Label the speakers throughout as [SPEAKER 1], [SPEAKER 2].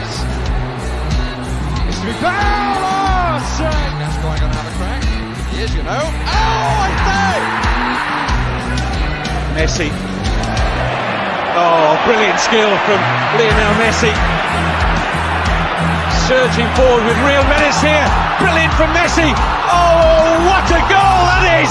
[SPEAKER 1] Spurs. It's to be fouled. Oh, save. Gascoigne going to have a crack. He is, you know. Oh, I say. Messi. Oh, brilliant skill from Lionel Messi. Surging forward with real menace here. Brilliant from Messi. Oh, what a goal that is!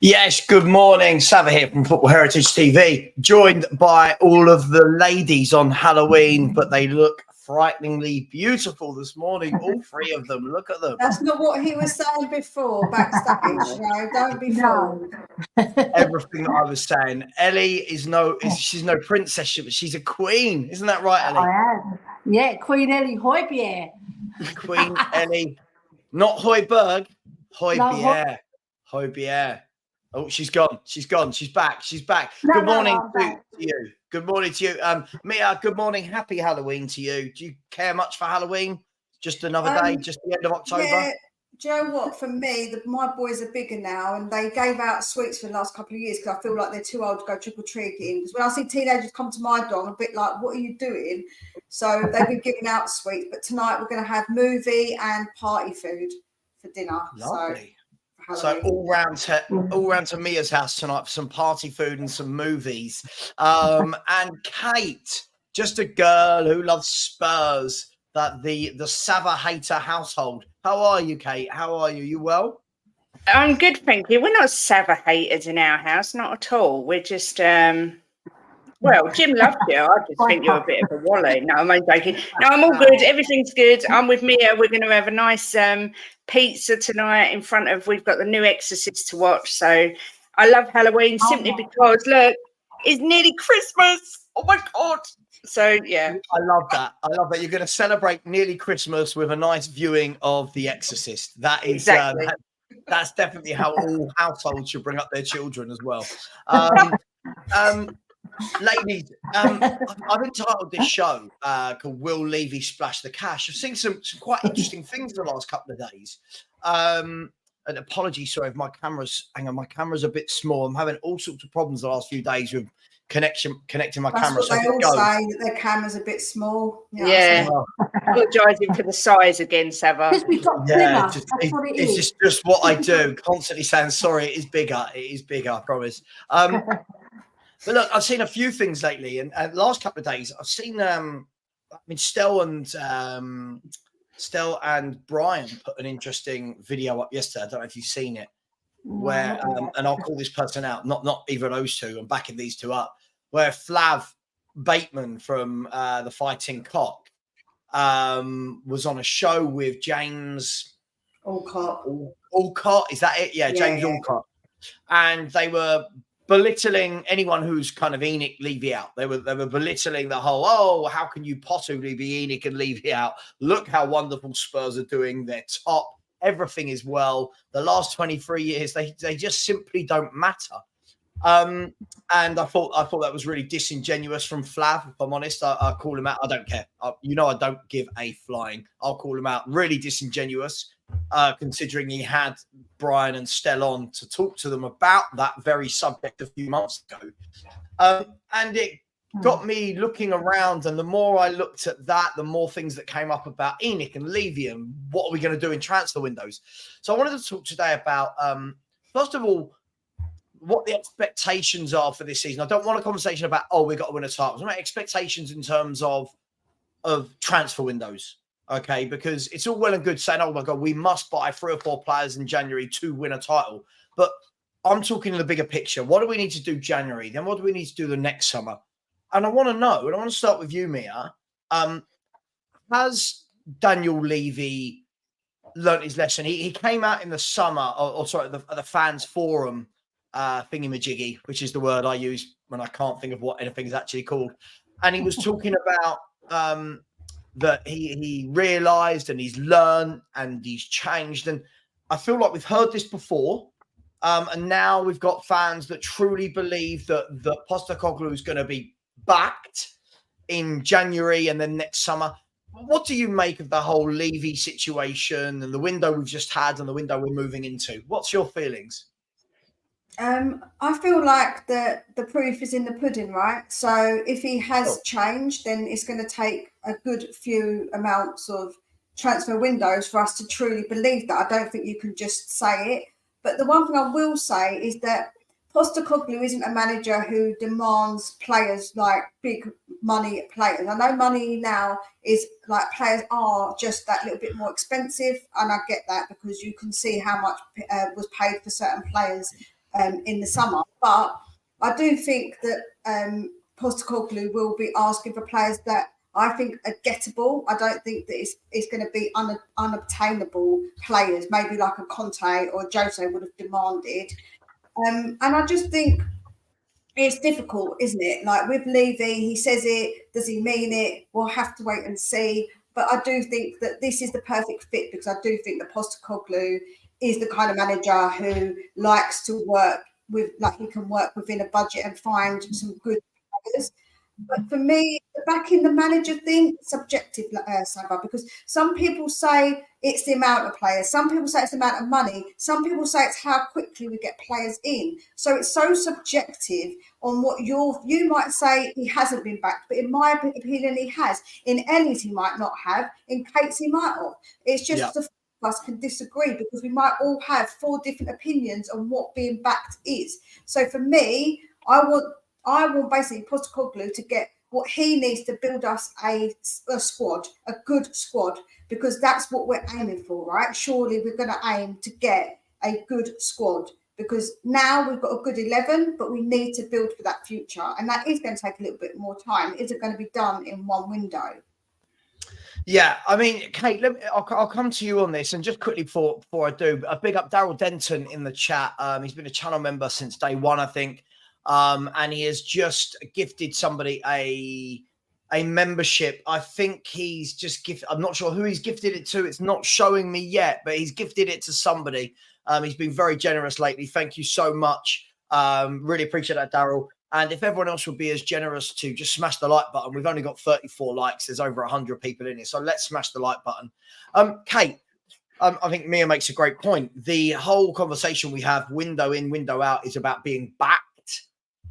[SPEAKER 2] Yes, good morning. Savva here from Football Heritage TV, joined by all of the ladies on Halloween, but they look frighteningly beautiful this morning, all three of them. Look at them.
[SPEAKER 3] That's not what he was saying before backstage. No, don't be fooled.
[SPEAKER 2] Everything that I was saying. Elly is she's no princess, but she's a queen. Isn't that right, Elly?
[SPEAKER 4] I am. Yeah, Queen Elly Hoybier.
[SPEAKER 2] Queen Elly. Not Hoiberg. Hoybier. Hoybier. Oh, she's gone. She's gone. She's back. She's back. Good morning to you. Good morning to you. Mia, good morning. Happy Halloween to you. Do you care much for Halloween? Just another day, just the end of October?
[SPEAKER 3] Yeah. Do you know what? For me, my boys are bigger now, and they gave out sweets for the last couple of years because I feel like they're too old to go trick-or-treating. Because when I see teenagers come to my door, I'm a bit like, what are you doing? So they've been giving out sweets. But tonight we're going to have movie and party food for dinner.
[SPEAKER 2] Lovely. So all round to Mia's house tonight for some party food and some movies. And Kate, just a girl who loves Spurs, that the Savva hater household. How are you, Kate? How are you? You well?
[SPEAKER 5] I'm good, thank you. We're not Savva haters in our house, not at all. We're just well, Jim loves you. I just think you're a bit of a wally. No, I'm only joking. No, I'm all good. Everything's good. I'm with Mia. We're going to have a nice pizza tonight in front of, we've got the new Exorcist to watch. So I love Halloween simply because, look, it's nearly Christmas. Oh, my God. So, yeah.
[SPEAKER 2] I love that. I love that. You're going to celebrate nearly Christmas with a nice viewing of The Exorcist. That is
[SPEAKER 5] exactly.
[SPEAKER 2] That's definitely how all households should bring up their children as well. Ladies, I've entitled this show called Will Levy Splash the Cash? I've seen some quite interesting things in the last couple of days. And apologies, sorry, if my camera's a bit small. I'm having all sorts of problems the last few days with connecting my camera.
[SPEAKER 3] That's what they all say, that their camera's a bit small.
[SPEAKER 5] Yeah. Apologising for the size again, Savva.
[SPEAKER 2] It's just what I do. Constantly saying sorry. It is bigger. It is bigger. I promise. But look, I've seen a few things lately, and last couple of days, I've seen. Stel and Brian put an interesting video up yesterday. I don't know if you've seen it, where and I'll call this person out, not either of those two. I'm backing these two up. Where Flav Bateman from the Fighting Cock was on a show with James
[SPEAKER 3] Alcott.
[SPEAKER 2] Alcott, is that it? Yeah, James Alcott, and they were belittling anyone who's kind of Enoch Levy out. They were belittling the whole, how can you possibly be Enoch and Levy out? Look how wonderful Spurs are doing. They're top. Everything is well. The last 23 years, they just simply don't matter. And I thought that was really disingenuous from Flav. If I'm honest, I call him out. I don't care. I don't give a flying. I'll call him out. Really disingenuous. Considering he had Brian and Stel on to talk to them about that very subject a few months ago. And it got me looking around, and the more I looked at that, the more things that came up about Enoch and Levy and what are we going to do in transfer windows. So I wanted to talk today about, first of all, what the expectations are for this season. I don't want a conversation about, we've got to win a title. I want expectations in terms of transfer windows. Okay, because it's all well and good saying, oh my God, we must buy 3 or 4 players in January to win a title. But I'm talking in the bigger picture. What do we need to do January? Then what do we need to do the next summer? And I want to know, and I want to start with you, Mia. Has Daniel Levy learnt his lesson? He came out in the summer, the fans forum thingy-majiggy, which is the word I use when I can't think of what anything is actually called. And he was talking about that he realised and he's learned and he's changed. And I feel like we've heard this before. And now we've got fans that truly believe that Postecoglou is going to be backed in January and then next summer. What do you make of the whole Levy situation and the window we've just had and the window we're moving into? What's your feelings?
[SPEAKER 3] I feel like the proof is in the pudding, right? So if he has changed, then it's going to take a good few amounts of transfer windows for us to truly believe that. I don't think you can just say it. But the one thing I will say is that Postecoglou isn't a manager who demands players like big money players. I know money now is like players are just that little bit more expensive, and I get that because you can see how much was paid for certain players in the summer. But I do think that Postecoglou will be asking for players that I think are gettable. I don't think that it's going to be unobtainable players, maybe like a Conte or Jose would have demanded. And I just think it's difficult, isn't it? Like with Levy, he says it. Does he mean it? We'll have to wait and see. But I do think that this is the perfect fit because I do think that Postecoglou is the kind of manager who likes to work with, like he can work within a budget and find some good players. But for me, backing the manager thing, subjective, Savva, because some people say it's the amount of players, some people say it's the amount of money, some people say it's how quickly we get players in. So it's so subjective on what you might say he hasn't been backed, but in my opinion, he has. In Elly's, he might not have. In Kate's, he might have. It's just the four of us can disagree because we might all have 4 different opinions on what being backed is. So for me, I want basically Postecoglou to get what he needs to build us a squad, a good squad, because that's what we're aiming for, right? Surely we're going to aim to get a good squad because now we've got a good 11, but we need to build for that future. And that is going to take a little bit more time. It isn't going to be done in one window.
[SPEAKER 2] Yeah, I mean, Kate, I'll come to you on this. And just quickly before I do, a big up Daryl Denton in the chat. He's been a channel member since day one, I think. And he has just gifted somebody a membership. I think he's just gifted. I'm not sure who he's gifted it to. It's not showing me yet, but he's gifted it to somebody. He's been very generous lately. Thank you so much. Really appreciate that, Daryl. And if everyone else would be as generous to just smash the like button. We've only got 34 likes. There's over 100 people in here. So let's smash the like button. Kate, I think Mia makes a great point. The whole conversation we have, window in, window out, is about being backed.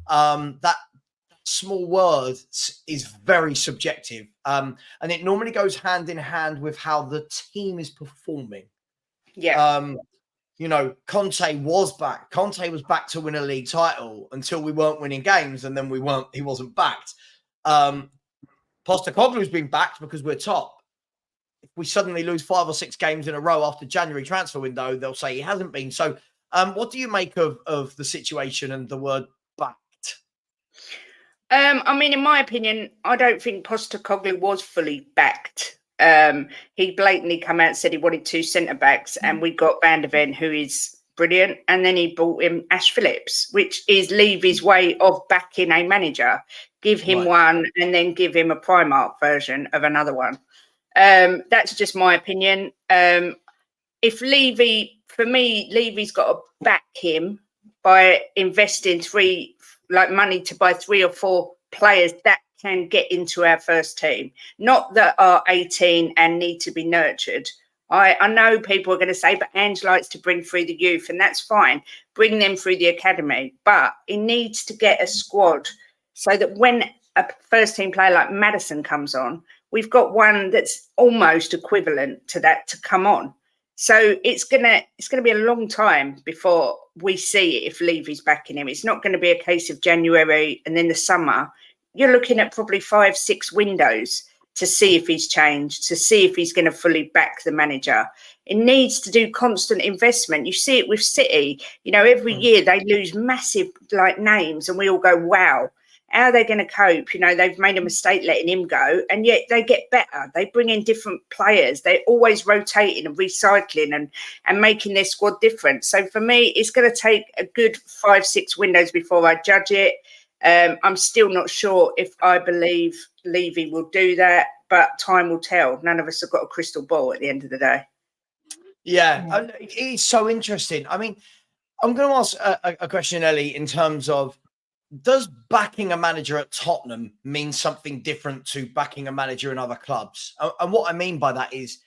[SPEAKER 2] That small word is very subjective. And it normally goes hand in hand with how the team is performing.
[SPEAKER 5] Yeah.
[SPEAKER 2] You know, Conte was back. Conte was back to win a league title until we weren't winning games, and then he wasn't backed. Postecoglou's been backed because we're top. If we suddenly lose 5 or 6 games in a row after January transfer window, they'll say he hasn't been. So what do you make of the situation and the word backed?
[SPEAKER 5] I mean, in my opinion, I don't think Postecoglou was fully backed. He blatantly come out and said he wanted 2 centre-backs, and we got Van der Ven, who is brilliant, and then he bought him Ash Phillips, which is Levy's way of backing a manager. Give him one and then give him a Primark version of another one. That's just my opinion. If Levy, for me, Levy's got to back him by investing money to buy 3 or 4 players that can get into our first team, not that are 18 and need to be nurtured. I know people are going to say, but Ange likes to bring through the youth, and that's fine. Bring them through the academy. But he needs to get a squad so that when a first team player like Maddison comes on, we've got one that's almost equivalent to that to come on. So it's gonna be a long time before we see it if Levy's backing him. It's not going to be a case of January and then the summer. You're looking at probably 5, 6 windows to see if he's changed, to see if he's going to fully back the manager. It needs to do constant investment. You see it with City. You know, every year they lose massive names and we all go, wow, how are they going to cope? You know, they've made a mistake letting him go, and yet they get better. They bring in different players. They're always rotating and recycling and making their squad different. So for me, it's going to take a good 5, 6 windows before I judge it. I'm still not sure if I believe Levy will do that, but time will tell. None of us have got a crystal ball at the end of the day.
[SPEAKER 2] Yeah. It's so interesting. I mean, I'm going to ask a question, Ellie, in terms of does backing a manager at Tottenham mean something different to backing a manager in other clubs? And what I mean by that is,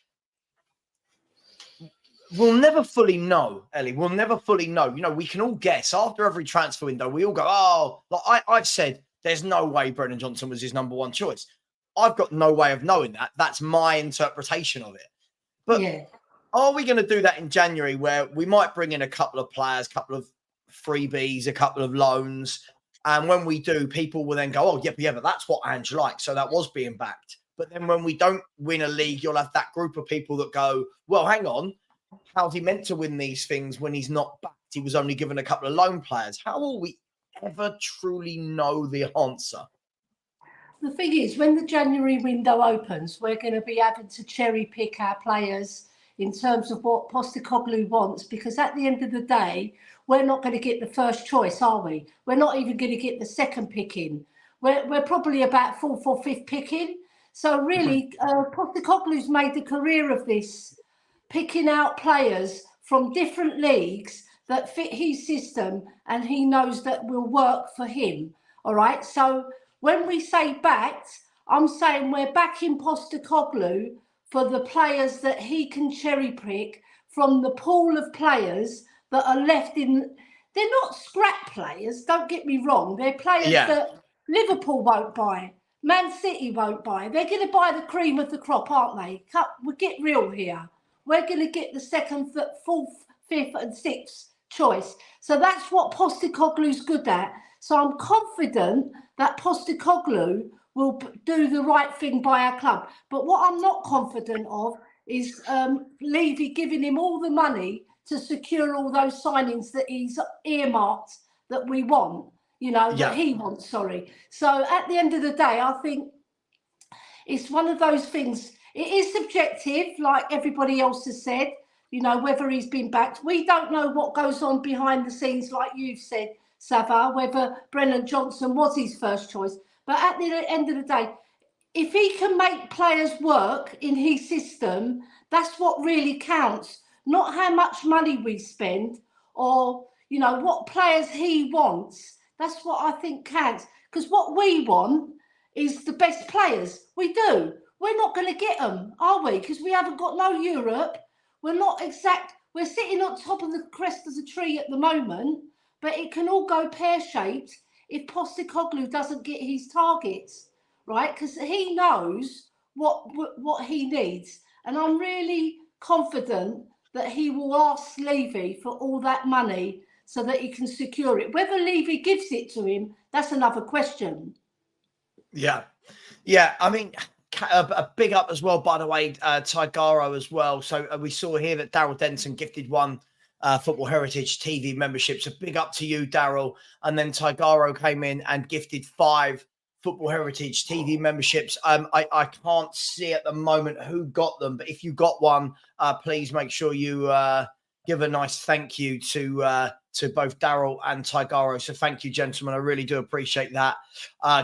[SPEAKER 2] we'll never fully know, Ellie. We'll never fully know. You know, we can all guess after every transfer window. We all go, oh, like I've said, there's no way Brennan Johnson was his number one choice. I've got no way of knowing that. That's my interpretation of it. But are we going to do that in January, where we might bring in a couple of players, a couple of freebies, a couple of loans, and when we do, people will then go, oh, yeah, but that's what Ange likes. So that was being backed. But then when we don't win a league, you'll have that group of people that go, well, hang on. How's he meant to win these things when he's not backed? He was only given a couple of loan players. How will we ever truly know the answer?
[SPEAKER 4] The thing is, when the January window opens, we're going to be having to cherry pick our players in terms of what Postecoglou wants, because at the end of the day, we're not going to get the first choice, are we? We're not even going to get the second picking. We're probably about fourth or fifth picking. So really, Postecoglou's made a career of this, picking out players from different leagues that fit his system and he knows that will work for him. All right. So when we say backed, I'm saying we're backing Postecoglou for the players that he can cherry pick from the pool of players that are left in. They're not scrap players, don't get me wrong. They're players that Liverpool won't buy, Man City won't buy. They're going to buy the cream of the crop, aren't they? We'll get real here. We're going to get the second, fourth, fifth and sixth choice. So that's what Postecoglou's good at. So I'm confident that Postecoglou will do the right thing by our club. But what I'm not confident of is Levy giving him all the money to secure all those signings that he's earmarked that we want, that he wants, sorry. So at the end of the day, I think it's one of those things. It is subjective, like everybody else has said, whether he's been backed. We don't know what goes on behind the scenes, like you've said, Savva, whether Brennan Johnson was his first choice. But at the end of the day, if he can make players work in his system, that's what really counts. Not how much money we spend or, what players he wants. That's what I think counts. Because what we want is the best players. We do. We're not going to get them, are we? Because we haven't got no Europe. We're not exact. We're sitting on top of the crest of the tree at the moment, but it can all go pear-shaped if Postecoglou doesn't get his targets, right? Because he knows what he needs. And I'm really confident that he will ask Levy for all that money so that he can secure it. Whether Levy gives it to him, that's another question.
[SPEAKER 2] Yeah. I mean, a big up as well, by the way, Tigaro as well. So we saw here that Daryl Denson gifted one Football Heritage TV membership. So big up to you, Daryl. And then Tigaro came in and gifted 5 Football Heritage TV memberships. I can't see at the moment who got them, but if you got one, please make sure you give a nice thank you to both Daryl and Tigaro. So thank you, gentlemen. I really do appreciate that.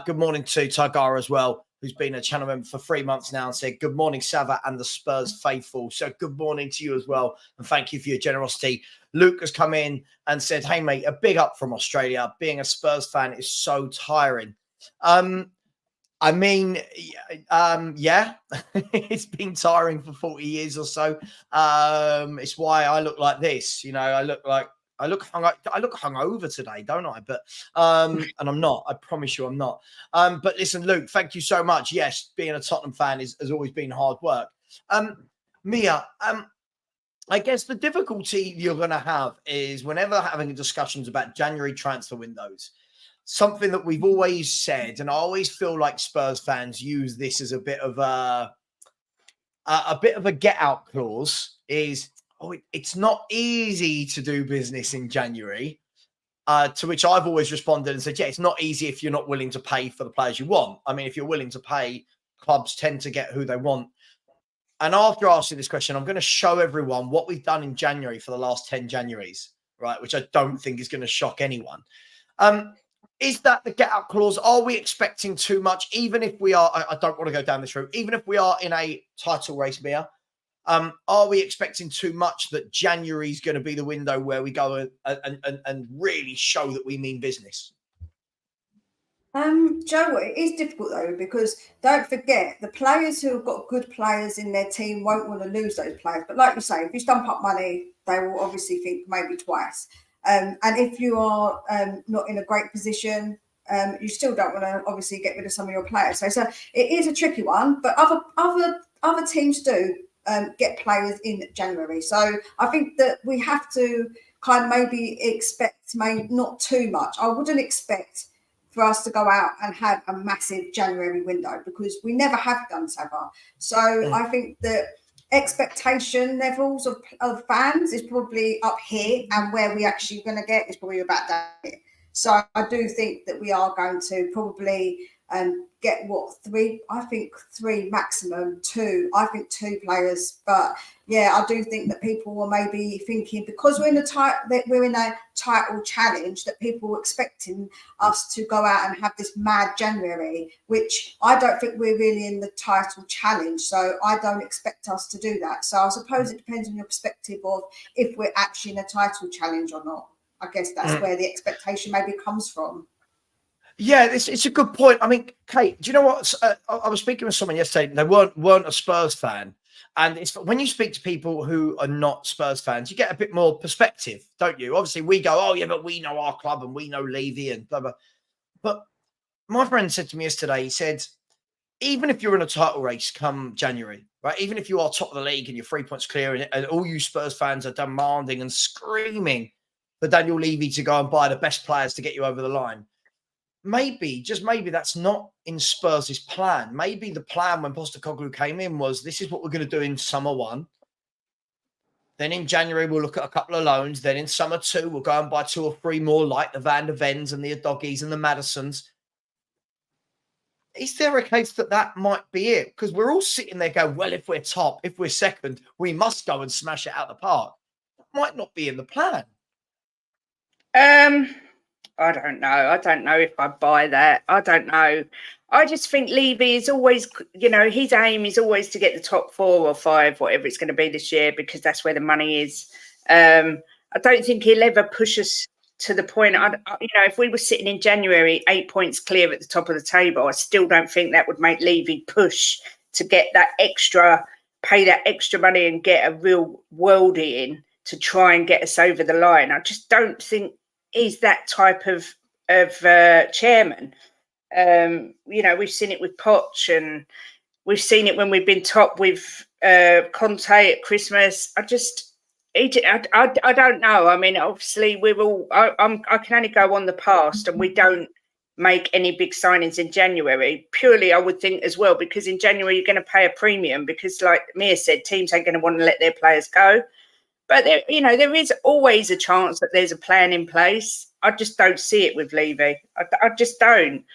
[SPEAKER 2] Good morning to Tigaro as well, who's been a channel member for 3 months now and said, good morning, Savva and the Spurs faithful. So good morning to you as well. And thank you for your generosity. Luke has come in and said, hey, mate, a big up from Australia. Being a Spurs fan is so tiring. I mean, it's been tiring for 40 years or so. It's why I look like this. I look hungover today, don't I? But and I'm not. I promise you, I'm not. But listen, Luke, thank you so much. Yes, being a Tottenham fan has always been hard work. Mia, I guess the difficulty you're going to have is whenever having discussions about January transfer windows. Something that we've always said, and I always feel like Spurs fans use this as a bit of a get out clause, is it's not easy to do business in January. To which I've always responded and said, yeah, it's not easy if you're not willing to pay for the players you want. I mean, if you're willing to pay, clubs tend to get who they want. And after asking this question, I'm going to show everyone what we've done in January for the last 10 Januaries, right? Which I don't think is going to shock anyone. Is that the get-out clause? Are we expecting too much? Even if we are, I don't want to go down this route. Even if we are in a title race, Mia, are we expecting too much that January is going to be the window where we go and really show that we mean business?
[SPEAKER 3] Joe, it is difficult though, because don't forget the players who have got good players in their team won't want to lose those players. But like you say, if you stump up money, they will obviously think maybe twice. And if you are not in a great position, you still don't want to obviously get rid of some of your players. So it is a tricky one. But other teams do get players in January. So I think that we have to kind of maybe expect not too much. I wouldn't expect for us to go out and have a massive January window, because we never have done Savva. So I think that expectation levels of fans is probably up here, and where we actually going to get is probably about that. So I do think that we are going to probably get three? I think three maximum, two. I think two players, but yeah, I do think that people were maybe thinking, because we're in a title challenge, that people were expecting us to go out and have this mad January, which I don't think we're really in the title challenge. So I don't expect us to do that. So I suppose it depends on your perspective of if we're actually in a title challenge or not. I guess that's where the expectation maybe comes from.
[SPEAKER 2] Yeah, it's a good point. I mean, Kate, do you know what? I was speaking with someone yesterday, and they weren't a Spurs fan. And it's when you speak to people who are not Spurs fans, you get a bit more perspective, don't you? Obviously, we go, oh, yeah, but we know our club and we know Levy and blah, blah. But my friend said to me yesterday, he said, even if you're in a title race come January, right? Even if you are top of the league and you're 3 points clear and all you Spurs fans are demanding and screaming for Daniel Levy to go and buy the best players to get you over the line, maybe, just maybe, that's not in Spurs' plan. Maybe the plan when Postecoglou came in was, this is what we're going to do in summer one. Then in January, we'll look at a couple of loans. Then in summer two, we'll go and buy 2 or 3 more, like the Van der Vens and the Adogis and the Madisons. Is there a case that might be it? Because we're all sitting there going, well, if we're top, if we're second, we must go and smash it out the park. That might not be in the plan.
[SPEAKER 5] I don't know. I don't know if I buy that. I don't know. I just think Levy is always, his aim is always to get the top 4 or 5, whatever it's going to be this year, because that's where the money is. I don't think he'll ever push us to the point. If we were sitting in January 8 points clear at the top of the table, I still don't think that would make Levy push to get that extra, pay that extra money and get a real worldie in to try and get us over the line. I just don't think he's that type of chairman. We've seen it with Poch, and we've seen it when we've been top with Conte at Christmas. I don't know. I mean, obviously, I can only go on the past, and we don't make any big signings in January. Purely, I would think as well, because in January you're going to pay a premium, because, like Mia said, teams ain't going to want to let their players go. But there is always a chance that there's a plan in place. I just don't see it with Levy. I just don't.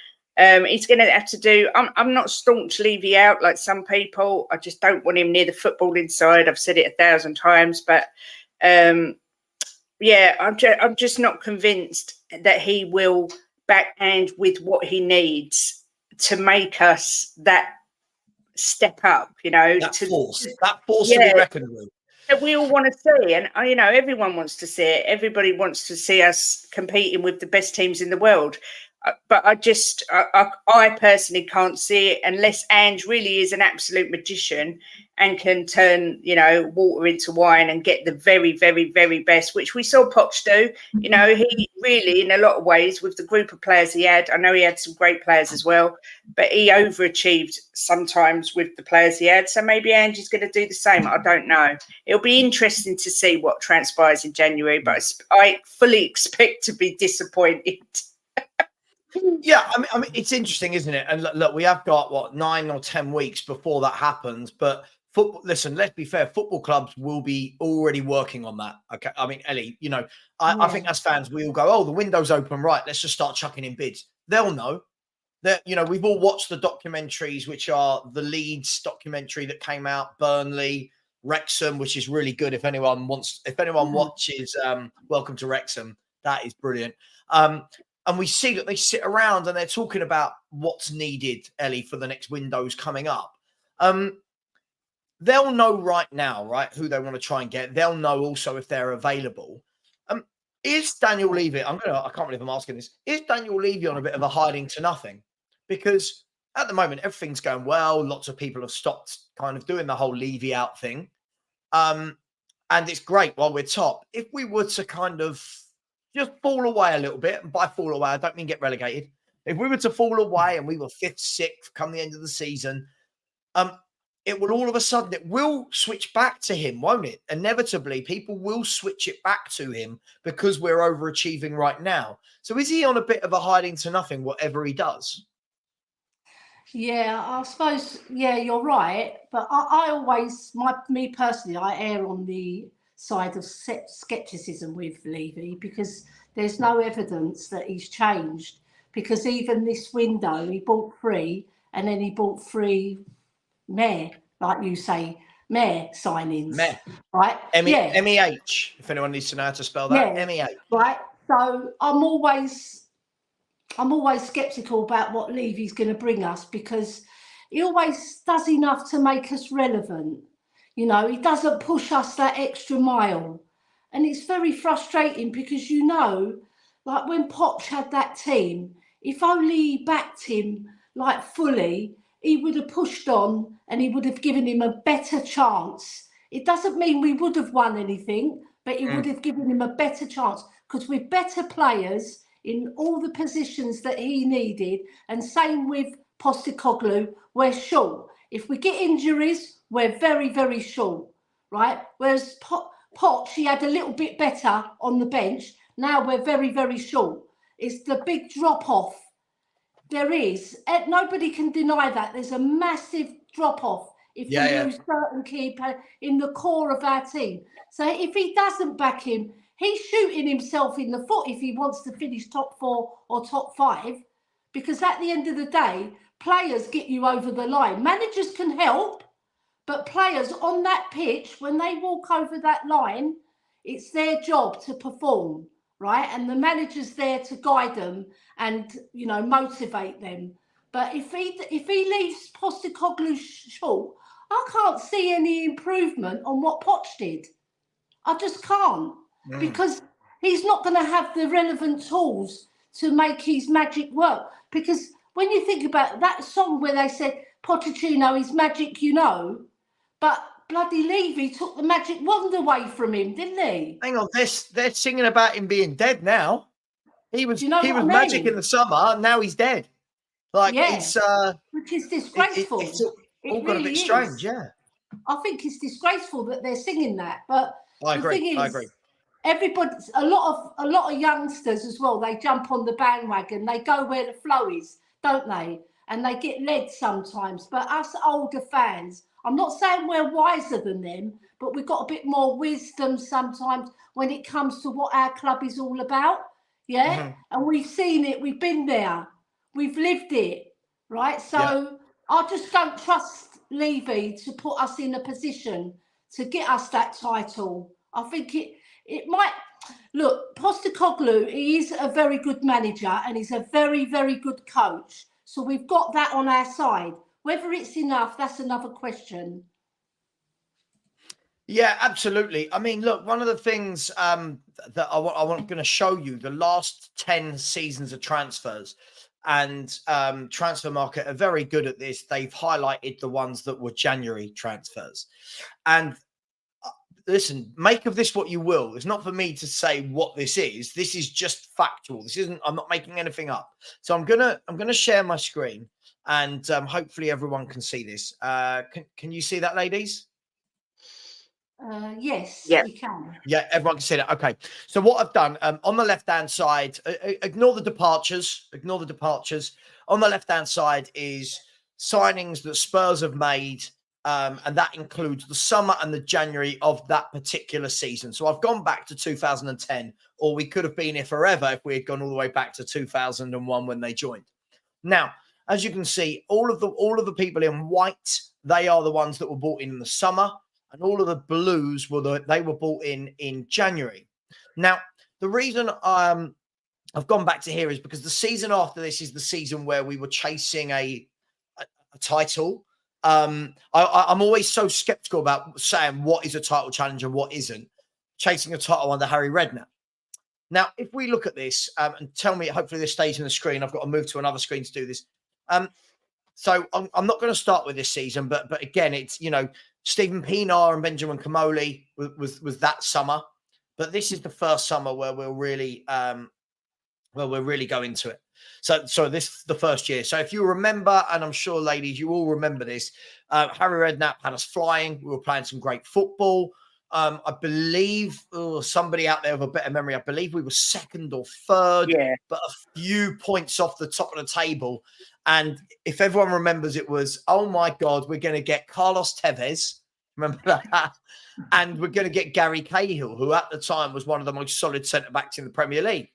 [SPEAKER 5] He's going to have to do. I'm not staunch Levy out like some people. I just don't want him near the footballing side. I've said it 1,000 times, but I'm just not convinced that he will backhand with what he needs to make us that step up.
[SPEAKER 2] That force to be reckoned with.
[SPEAKER 5] That we all want to see, and everyone wants to see it. Everybody wants to see us competing with the best teams in the world. But I personally can't see it unless Ange really is an absolute magician and can turn, water into wine and get the very, very, very best, which we saw Poch do. He really, in a lot of ways, with the group of players he had, I know he had some great players as well, but he overachieved sometimes with the players he had. So maybe Ange is going to do the same. I don't know. It'll be interesting to see what transpires in January, but I fully expect to be disappointed.
[SPEAKER 2] Yeah, I mean, it's interesting, isn't it? And look, we have got 9 or 10 weeks before that happens. But football, listen, let's be fair. Football clubs will be already working on that. Okay, I mean, Elly, I think as fans, we all go, "Oh, the window's open, right? Let's just start chucking in bids." They'll know that. We've all watched the documentaries, which are the Leeds documentary that came out, Burnley, Wrexham, which is really good. If anyone watches, Welcome to Wrexham, that is brilliant. And we see that they sit around and they're talking about what's needed, Elly, for the next windows coming up. They'll know right now, right, who they want to try and get. They'll know also if they're available. Is Daniel Levy? I can't believe I'm asking this. Is Daniel Levy on a bit of a hiding to nothing? Because at the moment everything's going well. Lots of people have stopped kind of doing the whole Levy out thing, and it's great while we're top. If we were to kind of just fall away a little bit, and by fall away I don't mean get relegated. If we were to fall away and we were 5th, 6th come the end of the season, it will all of a sudden, it will switch back to him, won't it? Inevitably, people will switch it back to him because we're overachieving right now. So is he on a bit of a hiding to nothing, whatever he does?
[SPEAKER 4] Yeah, I suppose, yeah, you're right. But I always, me personally, I err on the side of scepticism with Levy because there's no evidence that he's changed. Because even this window, he bought 3 and then he bought 3 like you say, signings. Right?
[SPEAKER 2] M-E-H, if anyone needs to know how to spell that.
[SPEAKER 4] Yeah,
[SPEAKER 2] M-E-H.
[SPEAKER 4] right. So I'm always skeptical about what Levy's going to bring us because he always does enough to make us relevant. You know, he doesn't push us that extra mile. And it's very frustrating because, you know, like when Poch had that team, if only he backed him like fully, he would have pushed on and he would have given him a better chance. It doesn't mean we would have won anything, but it would have given him a better chance because with better players in all the positions that he needed, and same with Postecoglou, we're short. If we get injuries, we're very, very short, right? Whereas Poch, he had a little bit better on the bench. Now we're very, very short. It's the big drop-off. There is. Nobody can deny that. There's a massive drop-off if we lose certain keeper in the core of our team. So if he doesn't back him, he's shooting himself in the foot if he wants to finish top 4 or top 5. Because at the end of the day, players get you over the line. Managers can help, but players on that pitch, when they walk over that line, it's their job to perform. Right, and the manager's there to guide them and, you know, motivate them. But if he leaves Postecoglou short, I can't see any improvement on what Poch did. I just can't because he's not going to have the relevant tools to make his magic work. Because when you think about that song where they said Pochettino is magic, you know, but bloody Levy took the magic wand away from him, didn't he?
[SPEAKER 2] Hang on, they're singing about him being dead now. He was magic in the summer, now he's dead. Like it's
[SPEAKER 4] which is disgraceful.
[SPEAKER 2] It's all got a bit strange, yeah.
[SPEAKER 4] I think it's disgraceful that they're singing that, but
[SPEAKER 2] I agree.
[SPEAKER 4] Everybody, a lot of youngsters as well. They jump on the bandwagon. They go where the flow is, don't they? And they get led sometimes. But us older fans, I'm not saying we're wiser than them, but we've got a bit more wisdom sometimes when it comes to what our club is all about. Yeah. And we've seen it. We've been there. We've lived it. Right. So I just don't trust Levy to put us in a position to get us that title. I think it might. Look, Postecoglou, he is a very good manager and he's a very, very good coach. So we've got that on our side. Whether it's enough, that's another question.
[SPEAKER 2] Yeah, absolutely. I mean, look, one of the things that I want going to show you, the last 10 seasons of transfers and Transfer Market are very good at this. They've highlighted the ones that were January transfers. And listen, make of this what you will. It's not for me to say what this is. This is just factual. I'm not making anything up. So I'm gonna share my screen and hopefully everyone can see this. Can you see that, ladies?
[SPEAKER 4] Yes, we can.
[SPEAKER 2] Yeah, everyone can see that. Okay. So what I've done on the left-hand side, ignore the departures. On the left-hand side is signings that Spurs have made. And that includes the summer and the January of that particular season. So I've gone back to 2010, or we could have been here forever if we had gone all the way back to 2001 when they joined. Now, as you can see, all of the people in white, they are the ones that were bought in the summer, and all of the blues were bought in January. Now, the reason I've gone back to here is because the season after this is the season where we were chasing a title. I'm always so skeptical about saying what is a title challenge and what isn't. Chasing a title under Harry Redknapp. Now, if we look at this and tell me, hopefully this stays in the screen. I've got to move to another screen to do this. So I'm not going to start with this season, but again, it's, you know, Stephen Pienaar and Benjamin Kamoli was that summer, but this is the first summer where we'll really go into it. So this is the first year. So if you remember, and I'm sure, ladies, you all remember this, Harry Redknapp had us flying. We were playing some great football. I believe somebody out there with a better memory, I believe we were second or third, but a few points off the top of the table. And if everyone remembers, it was, oh my God, we're going to get Carlos Tevez. Remember that? And we're going to get Gary Cahill, who at the time was one of the most solid centre-backs in the Premier League.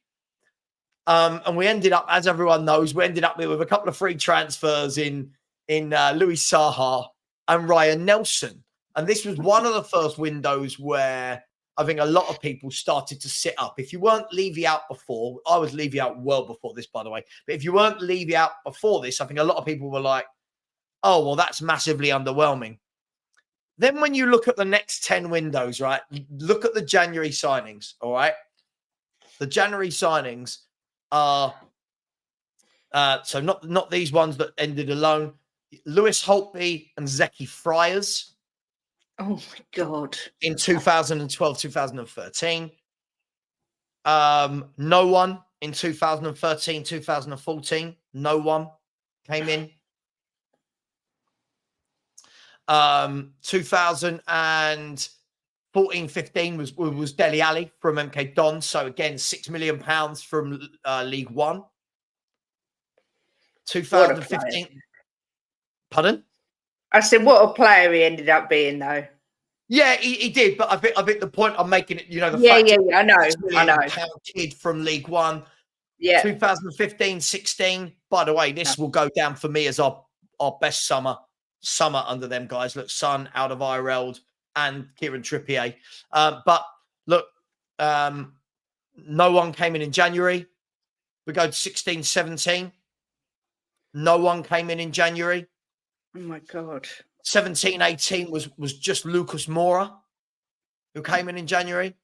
[SPEAKER 2] And we ended up, as everyone knows, with a couple of free transfers in Louis Saha and Ryan Nelson. And this was one of the first windows where I think a lot of people started to sit up. If you weren't Levy out before, I was Levy out well before this, by the way. But if you weren't Levy out before this, I think a lot of people were like, oh, well, that's massively underwhelming. Then when you look at the next 10 windows, right, look at the January signings, all right? The January signings are, so not these ones that ended alone. Lewis Holtby and Zeki Friars.
[SPEAKER 5] Oh, my God.
[SPEAKER 2] In 2012, 2013. No one in 2013, 2014. No one came in. 2014, 15 was Dele Alli from MK Dons. So again, £6 million from League One. 2015. Pardon?
[SPEAKER 5] I said, what a player he ended up being, though.
[SPEAKER 2] Yeah, he did. But I think the point I'm making, it, you know, the
[SPEAKER 5] fact I know.
[SPEAKER 2] Kid from League One.
[SPEAKER 5] Yeah.
[SPEAKER 2] 2015, 16. By the way, this will go down for me as our best summer under them guys. Look, Son, out of Ireld, and Kieran Trippier. But look, no one came in January. We go to 16, 17. No one came in January.
[SPEAKER 5] Oh, my God.
[SPEAKER 2] 17, 18 was just Lucas Moura, who came in January.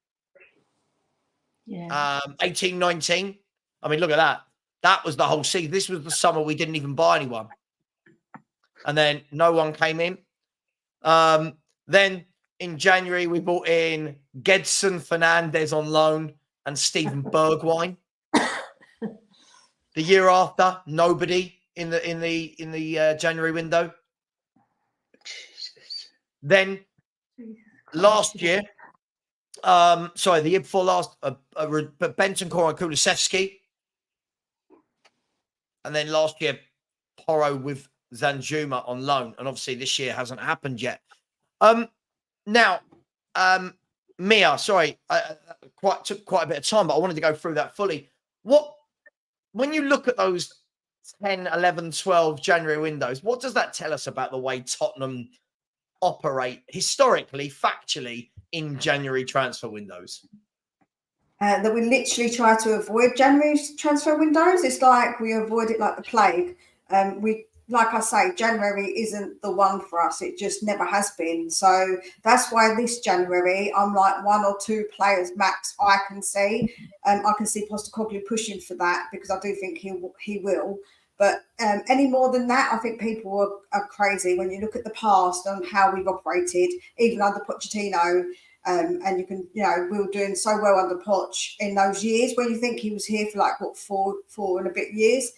[SPEAKER 4] Yeah.
[SPEAKER 2] 18, 19. I mean, look at that. That was the whole season. This was the summer we didn't even buy anyone. And then no one came in. Then in January, we bought in Gedson Fernandez on loan and Stephen Bergwijn. The year after, nobody in the January window.
[SPEAKER 5] Jesus.
[SPEAKER 2] Then last year, the year before last, Bentancur and Kulusevski. And then last year, Porro with Zanjuma on loan. And obviously this year hasn't happened yet. Now, Mia, sorry, took quite a bit of time, but I wanted to go through that fully. When you look at those 10, 11, 12 January windows, what does that tell us about the way Tottenham operate historically, factually, in January transfer windows?
[SPEAKER 3] That we literally try to avoid January transfer windows. It's like we avoid it like the plague. Like I say, January isn't the one for us. It just never has been. So that's why this January, I'm like 1 or 2 players max I can see. I can see Postecoglou pushing for that because I do think he will. But any more than that, I think people are crazy when you look at the past and how we've operated, even under Pochettino. And you can, we were doing so well under Poch in those years when you think he was here for like, four and a bit years.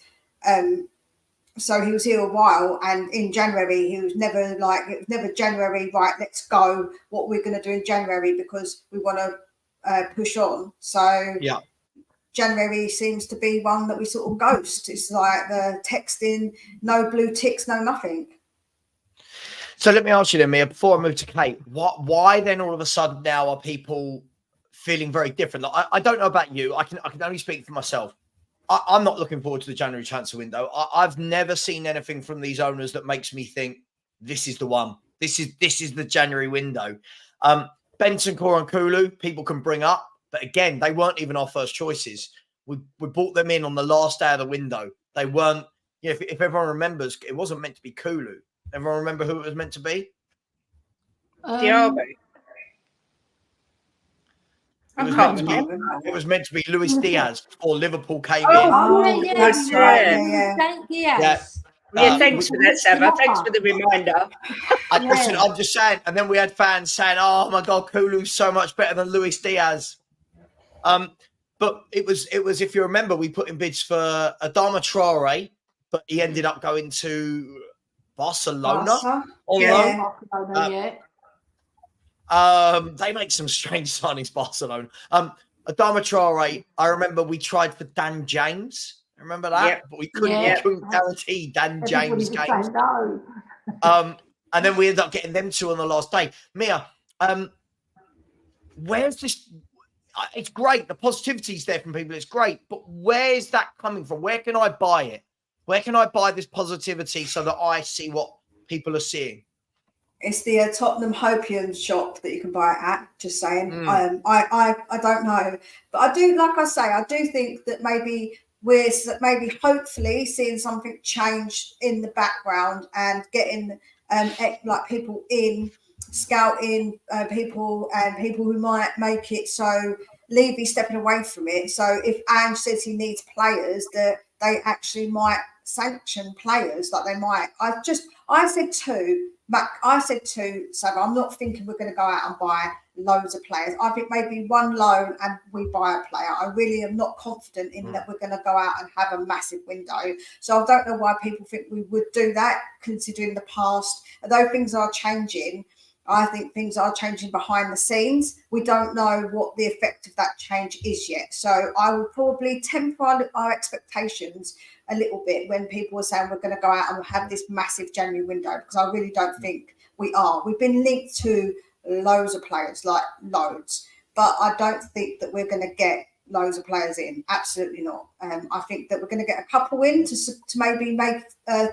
[SPEAKER 3] So he was here a while, and in January, he was never like, it was never January, right, let's go, what we're going to do in January because we want to push on. So
[SPEAKER 2] yeah.
[SPEAKER 3] January seems to be one that we sort of ghost. It's like the texting, no blue ticks, no nothing.
[SPEAKER 2] So let me ask you then, Mia, before I move to Kate, why then all of a sudden now are people feeling very different? Like, I don't know about you. I can only speak for myself. I'm not looking forward to the January transfer window. I've never seen anything from these owners that makes me think this is the one. This is the January window. Bentancur and Kulu, people can bring up, but again, they weren't even our first choices. We brought them in on the last day of the window. They weren't. If everyone remembers, it wasn't meant to be Kulu. Everyone remember who it was meant to be?
[SPEAKER 5] Diaby.
[SPEAKER 2] It was,
[SPEAKER 5] I
[SPEAKER 2] meant
[SPEAKER 5] can't
[SPEAKER 2] to be,
[SPEAKER 5] remember.
[SPEAKER 2] it was meant to be Luis Diaz before Liverpool came in.
[SPEAKER 3] Oh,
[SPEAKER 4] yeah,
[SPEAKER 3] that's
[SPEAKER 4] yeah,
[SPEAKER 3] right.
[SPEAKER 5] yeah.
[SPEAKER 3] Yeah.
[SPEAKER 4] Thank
[SPEAKER 2] Yeah.
[SPEAKER 4] Diaz.
[SPEAKER 5] Yeah, thanks for that, Savva. Thanks for the reminder.
[SPEAKER 2] Listen, I'm just saying. And then we had fans saying, "Oh my God, Kulu's so much better than Luis Diaz." But it was if you remember, we put in bids for Adama Traore, but he ended up going to Barcelona.
[SPEAKER 3] Barca.
[SPEAKER 2] On
[SPEAKER 3] Yeah.
[SPEAKER 2] loan. They make some strange signings, Barcelona. Adama Traore, I remember we tried for Dan James. Remember that?
[SPEAKER 5] Yep.
[SPEAKER 2] But we couldn't guarantee Dan James games.
[SPEAKER 4] No.
[SPEAKER 2] And then we ended up getting them two on the last day. Mia, where's this? It's great. The positivity's there from people. It's great. But where's that coming from? Where can I buy it? Where can I buy this positivity so that I see what people are seeing?
[SPEAKER 3] It's the Tottenham Hopium shop that you can buy it at. Just saying. I don't know, but I do. Like I say, I do think that maybe we're hopefully seeing something change in the background and getting like people in scouting people and people who might make it. So Levy stepping away from it. So if Ange says he needs players, that they actually might sanction players, like they might. I said to Savva, I'm not thinking we're going to go out and buy loads of players. I think maybe one loan and we buy a player. I really am not confident in that we're going to go out and have a massive window. So I don't know why people think we would do that, considering the past. Although things are changing, I think things are changing behind the scenes. We don't know what the effect of that change is yet. So I will probably temper our expectations a little bit when people are saying we're going to go out and we'll have this massive January window, because I really don't think we are. We've been linked to loads of players, like loads, but I don't think that we're going to get loads of players in. Absolutely not. I think that we're going to get a couple in to maybe make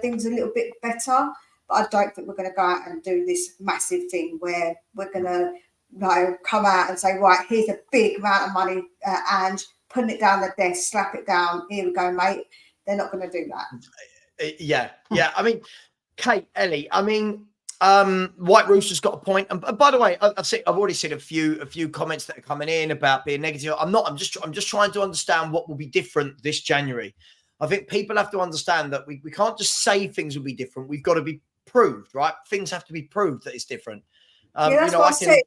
[SPEAKER 3] things a little bit better, but I don't think we're going to go out and do this massive thing where we're going to come out and say, right, here's a big amount of money and putting it down the desk, slap it down, here we go, mate. They're not going to do that.
[SPEAKER 2] Yeah. I mean, Kate Ellie. I mean, White Rooster's got a point. And by the way, I've already seen a few comments that are coming in about being negative. I'm just trying to understand what will be different this January. I think people have to understand that we can't just say things will be different. We've got to be proved, right? Things have to be proved that it's different.
[SPEAKER 3] That's what I said.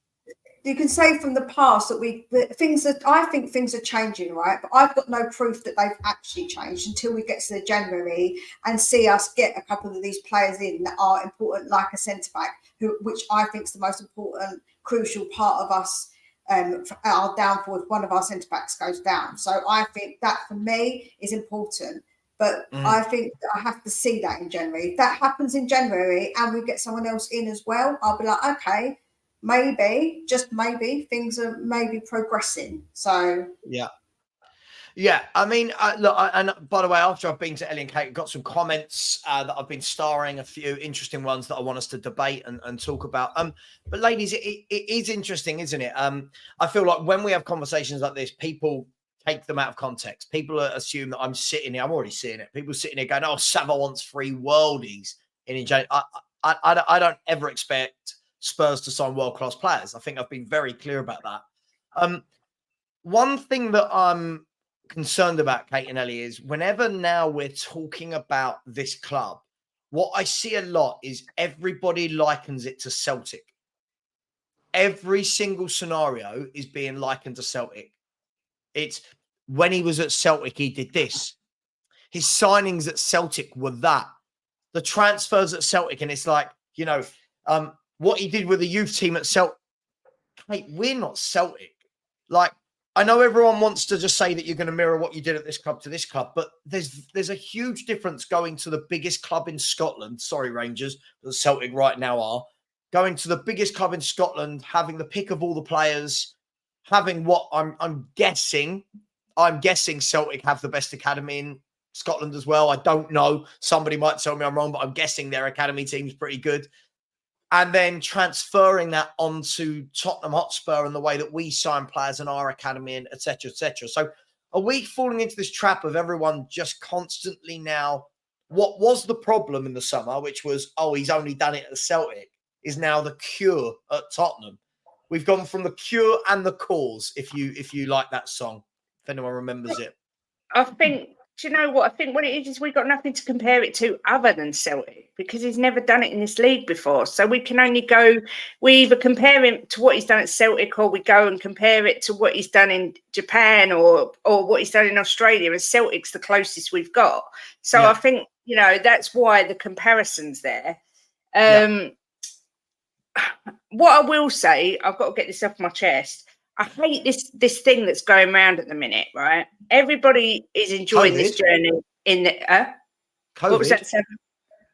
[SPEAKER 3] You can say from the past that I think things are changing, right? But I've got no proof that they've actually changed until we get to the January and see us get a couple of these players in that are important, like a centre back, which I think is the most important, crucial part of us. Our downfall if one of our centre backs goes down. So I think that for me is important. But I think that I have to see that in January. If that happens in January and we get someone else in as well, I'll be like, okay, maybe, just maybe, things are maybe progressing. So
[SPEAKER 2] yeah. I mean, look, and by the way, after I've been to Elly and Kate, I've got some comments that I've been starring, a few interesting ones that I want us to debate and talk about. But ladies, it is interesting, isn't it? I feel like when we have conversations like this, people take them out of context. People assume that I'm sitting here. I'm already seeing it. People sitting here going, "Oh, Savva wants free worldies in January." I don't ever expect Spurs to sign world-class players. I think I've been very clear about that. One thing that I'm concerned about, Kate and Ellie, is whenever now we're talking about this club, what I see a lot is everybody likens it to Celtic. Every single scenario is being likened to Celtic. It's when he was at Celtic, he did this. His signings at Celtic were that. The transfers at Celtic, and it's like, what he did with the youth team at Celtic. Mate, we're not Celtic. Like, I know everyone wants to just say that you're going to mirror what you did at this club to this club, but there's a huge difference going to the biggest club in Scotland. Sorry, Rangers, the Celtic right now are going to the biggest club in Scotland, having the pick of all the players, having what I'm guessing Celtic have the best academy in Scotland as well. I don't know. Somebody might tell me I'm wrong, but I'm guessing their academy team's pretty good. And then transferring that onto Tottenham Hotspur and the way that we sign players in our academy and et cetera, et cetera. So are we falling into this trap of everyone just constantly now, what was the problem in the summer, which was, he's only done it at Celtic, is now the cure at Tottenham, We've gone from The Cure and The Cause, if you like that song, if anyone remembers it.
[SPEAKER 5] I think, do you know what? I think what it is we've got nothing to compare it to other than Celtic, because he's never done it in this league before. So we can only we either compare him to what he's done at Celtic, or we go and compare it to what he's done in Japan or what he's done in Australia. And Celtic's the closest we've got. So I think, that's why the comparison's there. What I will say, I've got to get this off my chest. I hate this thing that's going around at the minute, right? Everybody is enjoying this journey in the
[SPEAKER 2] COVID?
[SPEAKER 5] What was that, Savva?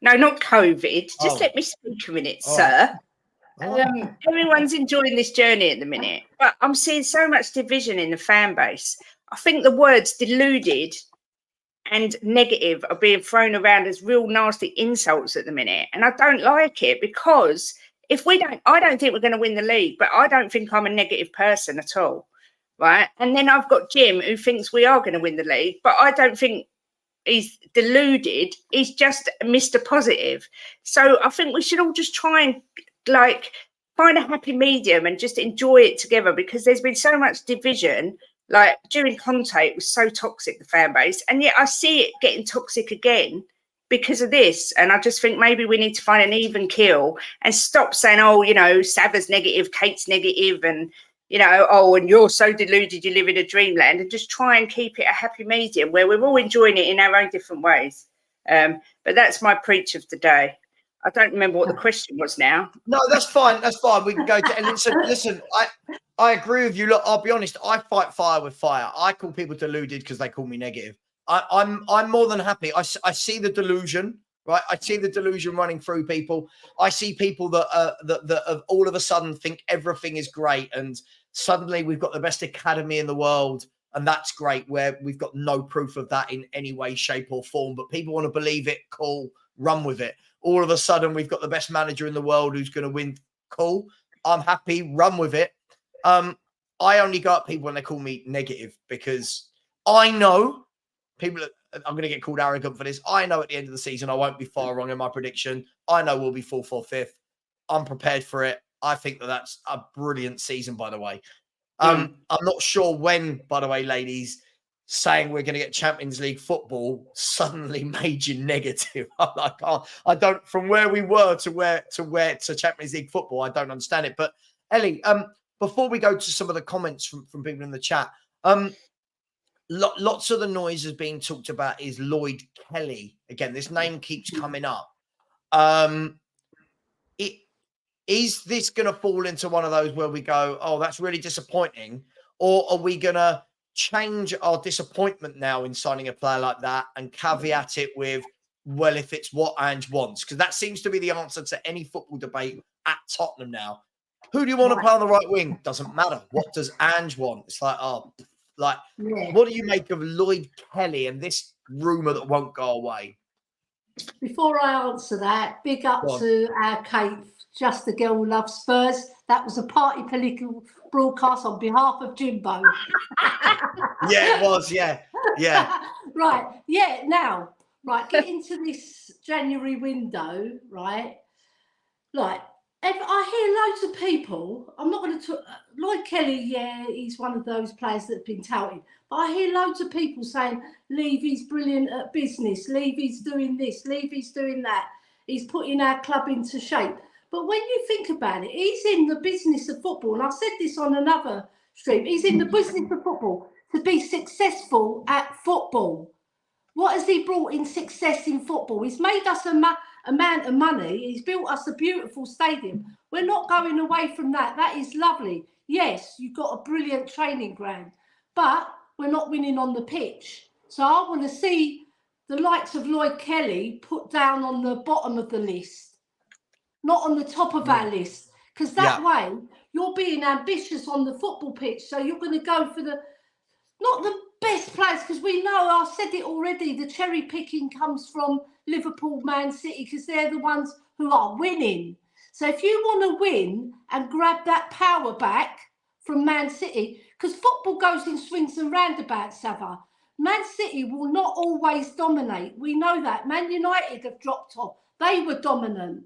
[SPEAKER 5] No, not COVID. Just let me speak a minute, sir. Everyone's enjoying this journey at the minute, but I'm seeing so much division in the fan base. I think the words deluded and negative are being thrown around as real nasty insults at the minute, and I don't like it, because I don't think we're going to win the league, but I don't think I'm a negative person at all, right? And then I've got Jim, who thinks we are going to win the league, but I don't think he's deluded. He's just Mr. Positive. So I think we should all just try and find a happy medium and just enjoy it together, because there's been so much division. Like during Conte, it was so toxic, the fan base, and yet I see it getting toxic again because of this. And I just think maybe we need to find an even keel and stop saying, Savva's negative, Kate's negative, and, and you're so deluded you live in a dreamland, and just try and keep it a happy medium where we're all enjoying it in our own different ways. But that's my preach of the day. I don't remember what the question was now.
[SPEAKER 2] No, that's fine. That's fine. We can go to listen, I agree with you. Look, I'll be honest, I fight fire with fire. I call people deluded because they call me negative. I'm more than happy. I see the delusion, right? I see the delusion running through people. I see people that all of a sudden think everything is great, and suddenly we've got the best academy in the world, and that's great, where we've got no proof of that in any way, shape or form, but people want to believe it. Cool, run with it. All of a sudden we've got the best manager in the world who's going to win. Cool, I'm happy, run with it. I only go at people when they call me negative, because I know people, I'm going to get called arrogant for this. I know at the end of the season, I won't be far wrong in my prediction. I know we'll be 4th or 5th. I'm prepared for it. I think that's a brilliant season, by the way. I'm not sure when, by the way, ladies, saying we're going to get Champions League football suddenly made you negative. I don't, from where we were to Champions League football, I don't understand it. But Elly, before we go to some of the comments from people in the chat, lots of the noise is being talked about is Lloyd Kelly. Again, this name keeps coming up. Is this going to fall into one of those where we go, oh, that's really disappointing? Or are we going to change our disappointment now in signing a player like that and caveat it with, well, if it's what Ange wants? Because that seems to be the answer to any football debate at Tottenham now. Who do you want to play on the right wing? Doesn't matter. What does Ange want? It's what do you make of Lloyd Kelly and this rumour that won't go away?
[SPEAKER 4] Before I answer that, big up to our Kate, just the girl who loves Spurs. That was a party political broadcast on behalf of Jimbo.
[SPEAKER 2] Yeah, it was. Yeah.
[SPEAKER 4] Right. Yeah. Now, get into this January window, right? I hear loads of people, I'm not going to talk, Lloyd Kelly, he's one of those players that have been touted, but I hear loads of people saying, Levy's brilliant at business, Levy's doing this, Levy's doing that, he's putting our club into shape. But when you think about it, he's in the business of football, and I've said this on another stream, he's in the business of football to be successful at football. What has he brought in success in football? He's made us amount of money. He's built us a beautiful stadium. We're not going away from that. That is lovely. Yes, you've got a brilliant training ground, but we're not winning on the pitch. So I want to see the likes of Lloyd Kelly put down on the bottom of the list, not on the top of our list, because that way you're being ambitious on the football pitch. So you're going to go for not the best players, because we know, I've said it already, the cherry picking comes from Liverpool, Man City, because they're the ones who are winning. So if you want to win and grab that power back from Man City, because football goes in swings and roundabouts, Savva. Man City will not always dominate. We know that. Man United have dropped off. They were dominant.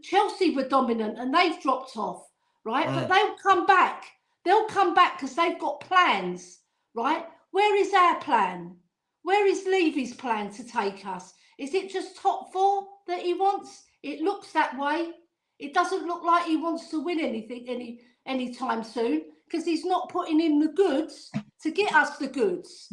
[SPEAKER 4] Chelsea were dominant and they've dropped off, right? But they'll come back. They'll come back because they've got plans, right? Where is our plan? Where is Levy's plan to take us? Is it just top 4 that he wants? It looks that way. It doesn't look like he wants to win anything anytime soon because he's not putting in the goods to get us the goods.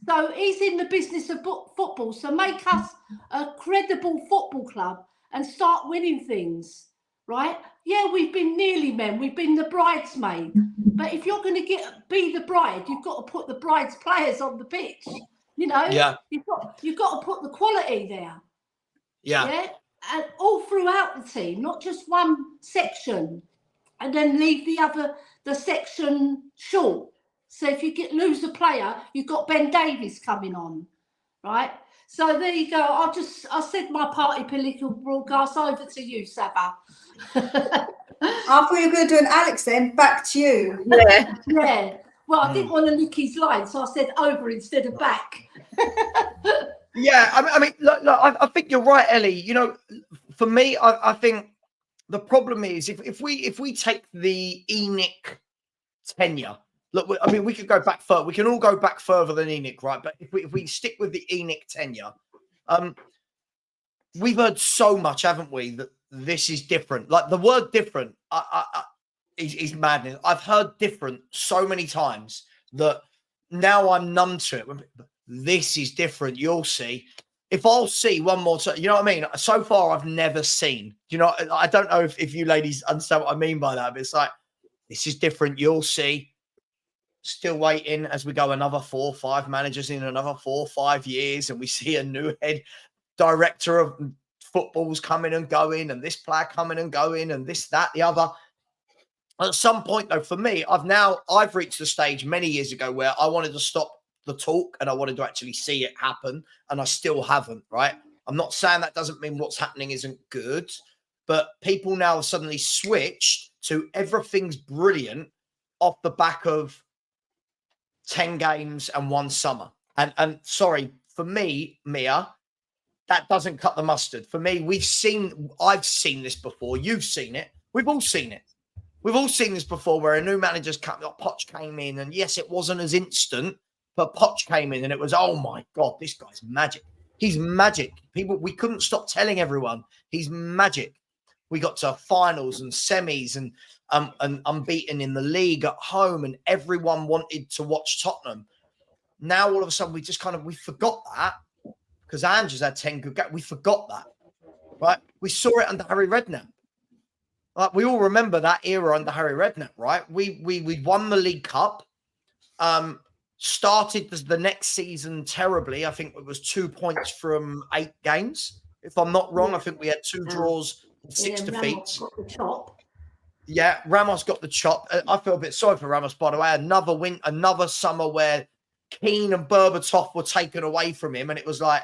[SPEAKER 4] So he's in the business of football. So make us a credible football club and start winning things, right? Yeah, we've been nearly men. We've been the bridesmaid. But if you're going to be the bride, you've got to put the bride's players on the pitch. You know, you've got to put the quality there. Yeah, and all throughout the team, not just one section, and then leave the section short. So if you lose a player, you've got Ben Davies coming on, right? So there you go. I said my party political broadcast over to you, Savva.
[SPEAKER 3] I thought you were going to do an Alex then. Back to you.
[SPEAKER 5] Yeah.
[SPEAKER 4] Yeah. Well, I didn't want to lick his line, so I said over instead of back.
[SPEAKER 2] Yeah, I mean, look, I think you're right, Ellie. You know, for me, I think the problem is if we take the ENIC tenure, look, I mean, we could go back further. We can all go back further than ENIC, right? But if we stick with the ENIC tenure, we've heard so much, haven't we, that this is different. Like the word different is madness. I've heard different so many times that now I'm numb to it. This is different. You'll see. If I'll see one more time, you know what I mean? So far, I've never seen. You know, I don't know if you ladies understand what I mean by that, but it's like, this is different. You'll see. Still waiting as we go another 4 or 5 managers in another 4 or 5 years, and we see a new head director of football's coming and going, and this player coming and going, and this, that, the other. At some point, though, for me, I've reached the stage many years ago where I wanted to stop the talk and I wanted to actually see it happen, and I still haven't, right? I'm not saying that doesn't mean what's happening isn't good, but people now have suddenly switched to everything's brilliant off the back of 10 games and 1 summer. And sorry, for me, Mia, that doesn't cut the mustard. For me, I've seen this before. You've seen it. We've all seen it. We've all seen this before where a new manager's come, like Poch came in, and yes, it wasn't as instant, but Poch came in and it was, oh my God, this guy's magic. He's magic. We couldn't stop telling everyone he's magic. We got to finals and semis and unbeaten in the league at home, and everyone wanted to watch Tottenham. Now, all of a sudden, we forgot that because Andrew's had 10 good games. We forgot that, right? We saw it under Harry Redknapp. Like, we all remember that era under Harry Redknapp, right? We won the League Cup, started the next season terribly. I think it was 2 points from 8 games. If I'm not wrong, I think we had 2 draws and 6 defeats.
[SPEAKER 4] Got the chop.
[SPEAKER 2] Yeah, Ramos got the chop. I feel a bit sorry for Ramos, by the way. Another summer where Keane and Berbatov were taken away from him, and it was like,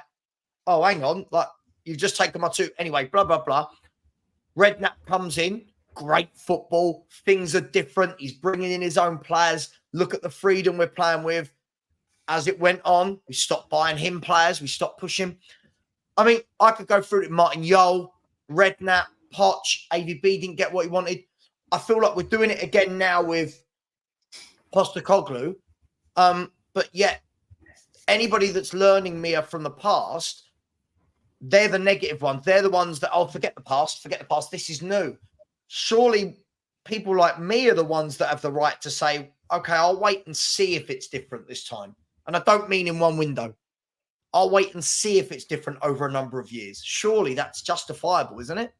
[SPEAKER 2] oh, hang on, like you've just taken my 2. Anyway, blah, blah, blah. Redknapp comes in, great football. Things are different. He's bringing in his own players. Look at the freedom we're playing with. As it went on, we stopped buying him players. We stopped pushing. I mean, I could go through it. Martin Yole, Redknapp, Poch, AVB didn't get what he wanted. I feel like we're doing it again now with Postecoglou. But yet, anybody that's learning Mia from the past, they're the negative ones. They're the ones that, oh, forget the past. This is new. Surely people like me are the ones that have the right to say, okay, I'll wait and see if it's different this time. And I don't mean in one window. I'll wait and see if it's different over a number of years. Surely that's justifiable, isn't it?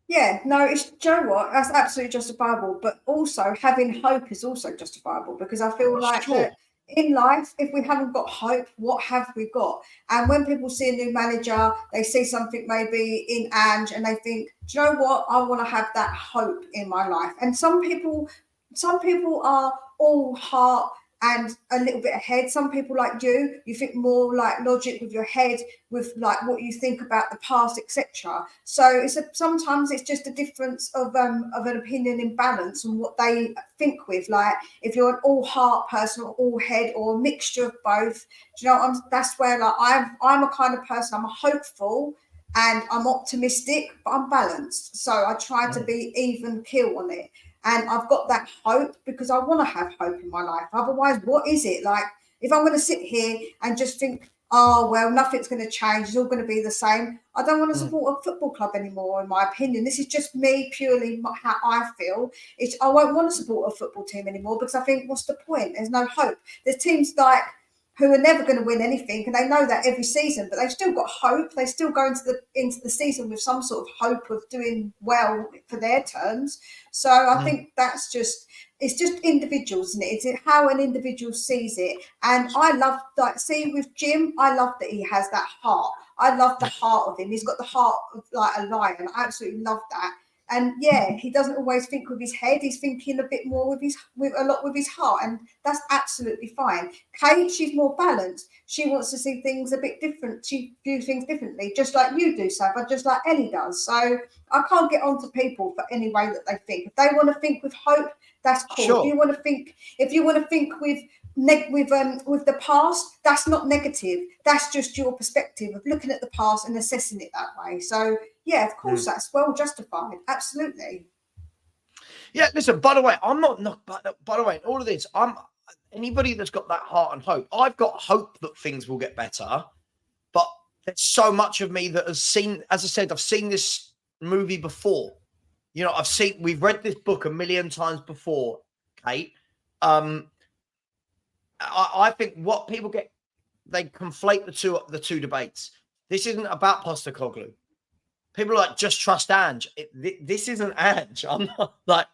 [SPEAKER 3] Yeah, no, do you know what? That's absolutely justifiable. But also having hope is also justifiable, because I feel like that in life, if we haven't got hope, what have we got? And when people see a new manager, they see something maybe in Ange and they think, do you know what? I want to have that hope in my life. And some people are all heart and a little bit ahead. Some people like you think more like logic with your head, with like what you think about the past, etc. So sometimes it's just a difference of an opinion in balance and what they think with. Like if you're an all heart person or all head or a mixture of both, do you know what that's where like I'm a kind of person, I'm a hopeful and I'm optimistic, but I'm balanced. So I try to be even keel on it. And I've got that hope because I want to have hope in my life. Otherwise, what is it? Like, if I'm going to sit here and just think, oh, well, nothing's going to change, it's all going to be the same, I don't want to support a football club anymore, in my opinion. This is just me, purely how I feel. I won't want to support a football team anymore because I think, what's the point? There's no hope. There's teams like who are never going to win anything, and they know that every season, but they've still got hope. They still go into the season with some sort of hope of doing well for their terms. So I think it's just individuals, isn't it? It's how an individual sees it. And I love that. See, with Jim, I love that he has that heart. I love the heart of him. He's got the heart of like a lion. I absolutely love that. And yeah, he doesn't always think with his head. He's thinking a bit more with his heart, and that's absolutely fine. Kate, she's more balanced. She wants to see things a bit different. She views things differently, just like you do, Savva, just like Elly does. So I can't get on to people for any way that they think. If they want to think with hope, that's cool.
[SPEAKER 2] Sure.
[SPEAKER 3] If you want to think with the past, that's not negative. That's just your perspective of looking at the past and assessing it that way. So yeah, of course, that's well justified. Absolutely.
[SPEAKER 2] Yeah, listen, by the way, I'm not by the way, all of this, anybody that's got that heart and hope, I've got hope that things will get better, but there's so much of me that has seen, as I said, I've seen this movie before. You know, we've read this book a million times before, Kate. I think what people get, they conflate the two debates. This isn't about Postecoglou. People are like, just trust Ange. This isn't Ange. I'm not like,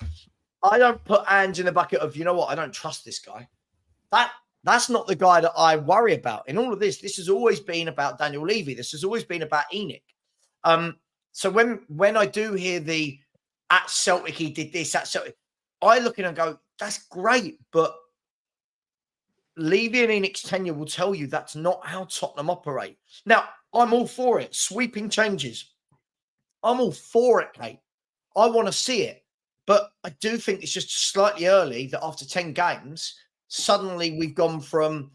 [SPEAKER 2] I don't put Ange in the bucket of, you know what, I don't trust this guy. That's not the guy that I worry about. In all of this, this has always been about Daniel Levy. This has always been about ENIC. So when I do hear at Celtic, he did this, at Celtic, I look in and go, that's great, but Levy and ENIC's tenure will tell you that's not how Tottenham operate. Now, I'm all for it. Sweeping changes. I'm all for it, Kate. I want to see it. But I do think it's just slightly early that after 10 games, suddenly we've gone from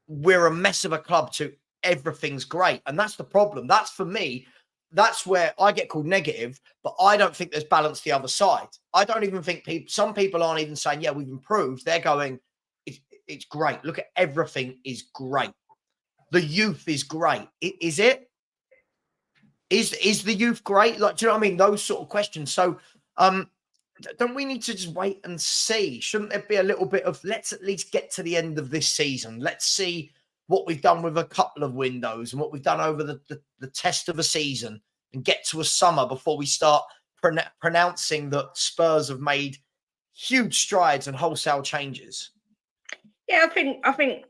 [SPEAKER 2] we're a mess of a club to everything's great. And that's the problem. That's, for me, that's where I get called negative, but I don't think there's balance the other side. I don't even think some people aren't even saying, yeah, we've improved. They're going, it's great. Look at everything is great. The youth is great. Is it? Is the youth great? Like, do you know what I mean? Those sort of questions. So don't we need to just wait and see? Shouldn't there be a little bit of, let's at least get to the end of this season. Let's see what we've done with a couple of windows and what we've done over the test of a season and get to a summer before we start pronouncing that Spurs have made huge strides and wholesale changes.
[SPEAKER 5] Yeah, I think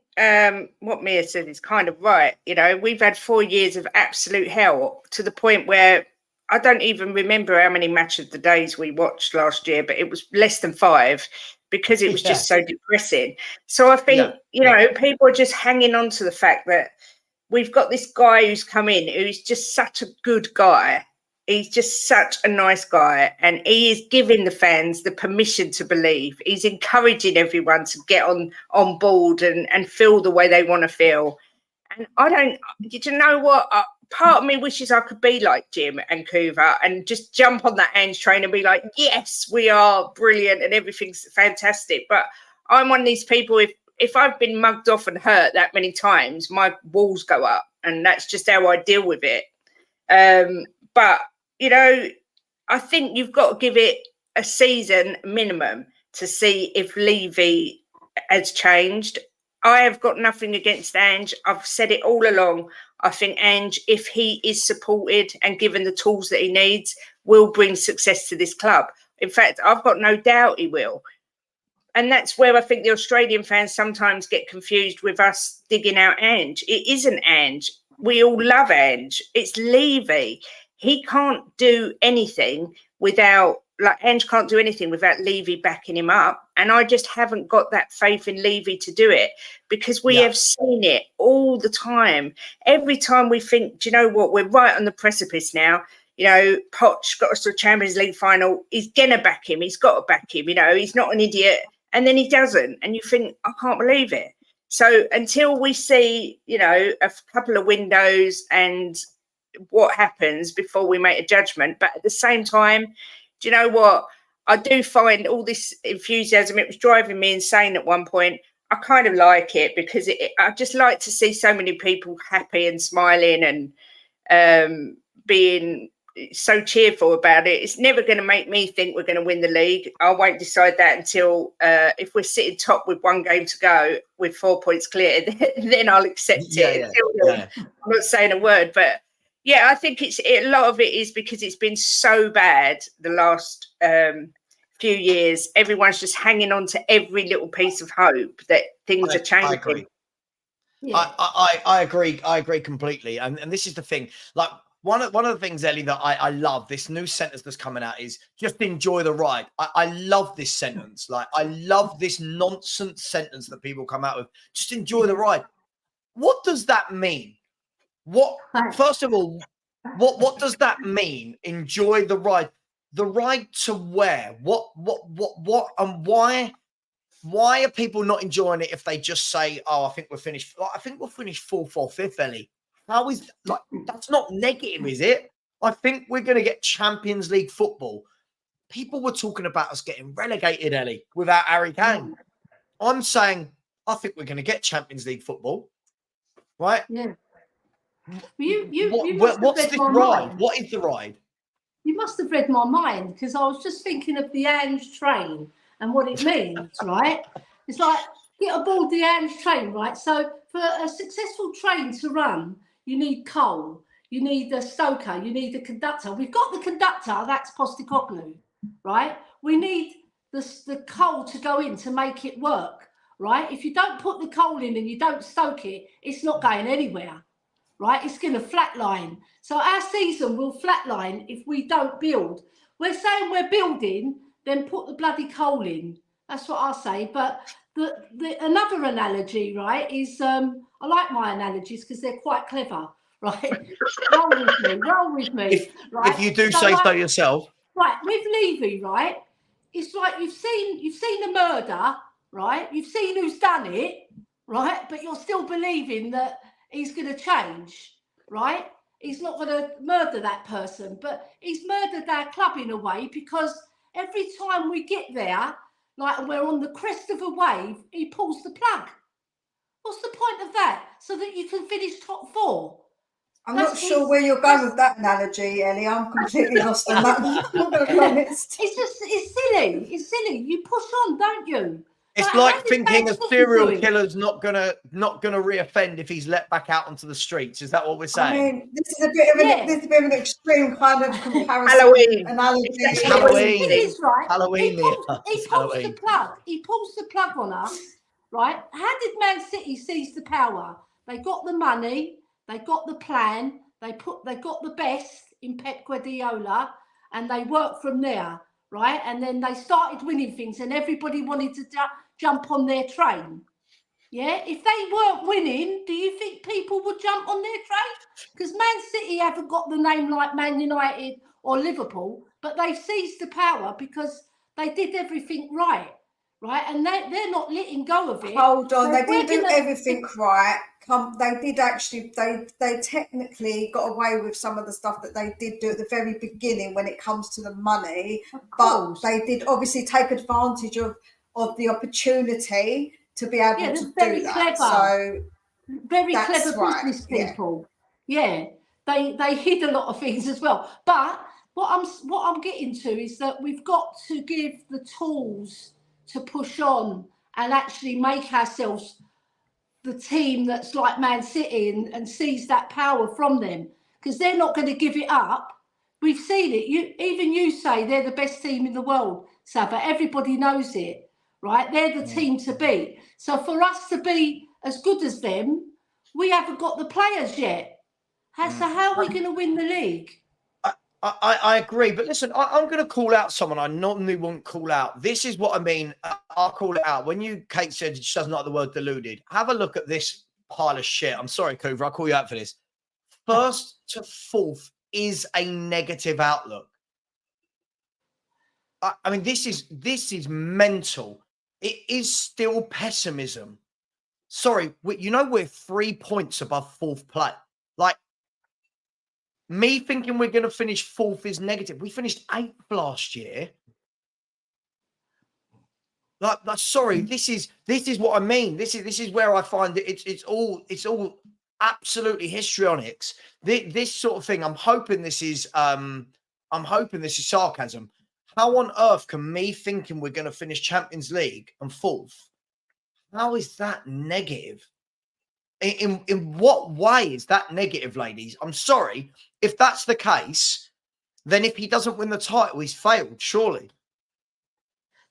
[SPEAKER 5] what Mia said is kind of right. You know, we've had 4 years of absolute hell to the point where I don't even remember how many match of the days we watched last year, but it was less than 5 because it was just so depressing. So I think, you know, people are just hanging on to the fact that we've got this guy who's come in who's just such a good guy. He's just such a nice guy, and he is giving the fans the permission to believe. He's encouraging everyone to get on board and feel the way they want to feel. And did you know what? Part of me wishes I could be like Jim and Kuva and just jump on that Ange train and be like, yes, we are brilliant and everything's fantastic. But I'm one of these people, if I've been mugged off and hurt that many times, my walls go up, and that's just how I deal with it. But you know, I think you've got to give it a season minimum to see if Levy has changed. I have got nothing against Ange. I've said it all along. I think Ange, if he is supported and given the tools that he needs, will bring success to this club. In fact, I've got no doubt he will. And that's where I think the Australian fans sometimes get confused with us digging out Ange. It isn't Ange. We all love Ange. It's Levy. He can't do anything without, like, Ange can't do anything without Levy backing him up. And I just haven't got that faith in Levy to do it, because we have seen it all the time. Every time we think, do you know what, we're right on the precipice now. You know, Poch got us to a Champions League final. He's going to back him. He's got to back him. You know, he's not an idiot. And then he doesn't. And you think, I can't believe it. So until we see, you know, a couple of windows and what happens before we make a judgment. But at the same time, do you know what? I do find all this enthusiasm, it was driving me insane at one point. I kind of like it because I just like to see so many people happy and smiling and being so cheerful about it. It's never going to make me think we're going to win the league. I won't decide that until if we're sitting top with 1 game to go with 4 points clear, then I'll accept it. Until then, I'm not saying a word, but yeah, I think a lot of it is because it's been so bad the last few years. Everyone's just hanging on to every little piece of hope that things are changing.
[SPEAKER 2] I agree.
[SPEAKER 4] Yeah.
[SPEAKER 2] I agree. I agree completely. And this is the thing. Like one of the things, Ellie, that I love, this new sentence that's coming out is just enjoy the ride. I love this sentence. Like I love this nonsense sentence that people come out with. Just enjoy the ride. What does that mean? First of all, what does that mean? Enjoy the ride. The ride to where? What and why? Why are people not enjoying it if they just say, "Oh, I think we're finished"? I think we'll finish 4th or 5th, Ellie. How is like that's not negative, is it? I think we're going to get Champions League football. People were talking about us getting relegated, Ellie, without Harry Kane. I'm saying I think we're going to get Champions League football, right?
[SPEAKER 4] Yeah. What's
[SPEAKER 2] this ride? What is the ride?
[SPEAKER 4] You must have read my mind because I was just thinking of the Ange train and what it means, right? It's like get aboard the Ange train, right? So for a successful train to run, you need coal, you need a stoker, you need a conductor. We've got the conductor, that's Postecoglou, right? We need the coal to go in to make it work, right? If you don't put the coal in and you don't stoke it, it's not going anywhere. Right, it's going to flatline. So our season will flatline if we don't build. We're saying we're building, then put the bloody coal in. That's what I say. But another analogy, right, is I like my analogies because they're quite clever, right? roll with me. Right?
[SPEAKER 2] If you do so yourself.
[SPEAKER 4] Right, with Levy, right? It's like you've seen a murder, right? You've seen who's done it, right? But you're still believing that he's going to change, right? He's not going to murder that person, but he's murdered our club in a way because every time we get there, like we're on the crest of a wave, he pulls the plug. What's the point of that? So that you can finish top 4.
[SPEAKER 3] I'm not sure where you're going with that analogy, Ellie. I'm completely lost on that one. I'm going to be honest.
[SPEAKER 4] It's silly. It's silly. You push on, don't you?
[SPEAKER 2] It's like thinking a serial killer's not gonna reoffend if he's let back out onto the streets. Is that what we're saying?
[SPEAKER 3] I mean, this is a bit of an extreme kind of comparison.
[SPEAKER 5] Halloween.
[SPEAKER 3] Analogy.
[SPEAKER 2] It's Halloween.
[SPEAKER 4] It is right.
[SPEAKER 2] Halloween.
[SPEAKER 4] He pulls the plug. He pulls the plug on us, right? How did Man City seize the power? They got the money. They got the plan. They got the best in Pep Guardiola, and they worked from there, right? And then they started winning things, and everybody wanted to jump on their train. Yeah, if they weren't winning, do you think people would jump on their train? Because Man City haven't got the name like Man United or Liverpool, but they've seized the power because they did everything right, and they're not letting go of it.
[SPEAKER 3] Hold on, they didn't do everything right. They did actually. They technically got away with some of the stuff that they did do at the very beginning when it comes to the money, but they did obviously take advantage of the opportunity to be able to do that.
[SPEAKER 4] Clever.
[SPEAKER 3] So
[SPEAKER 4] very clever business people. Yeah. They hid a lot of things as well. But what I'm getting to is that we've got to give the tools to push on and actually make ourselves the team that's like Man City and seize that power from them, because they're not going to give it up. We've seen it. You say they're the best team in the world, Savva. Everybody knows it, right? They're the team to beat. So for us to be as good as them, we haven't got the players yet. So how are we going to win the league?
[SPEAKER 2] I agree, but listen, I'm going to call out someone I normally wouldn't call out. This is what I mean. I'll call it out. When Kate said she doesn't like the word deluded, have a look at this pile of shit. I'm sorry, Coover, I'll call you out for this. 1st to 4th is a negative outlook. I mean, this is mental. It is still pessimism. Sorry, we're 3 points above 4th place. Like, me thinking we're going to finish 4th is negative. We finished 8th last year. Sorry, this is what I mean. This is where I find it's all absolutely histrionics. This sort of thing. I'm hoping this is sarcasm. How on earth can me thinking we're going to finish Champions League and fourth? How is that negative? In what way is that negative, ladies? I'm sorry. If that's the case, then if he doesn't win the title, he's failed, surely.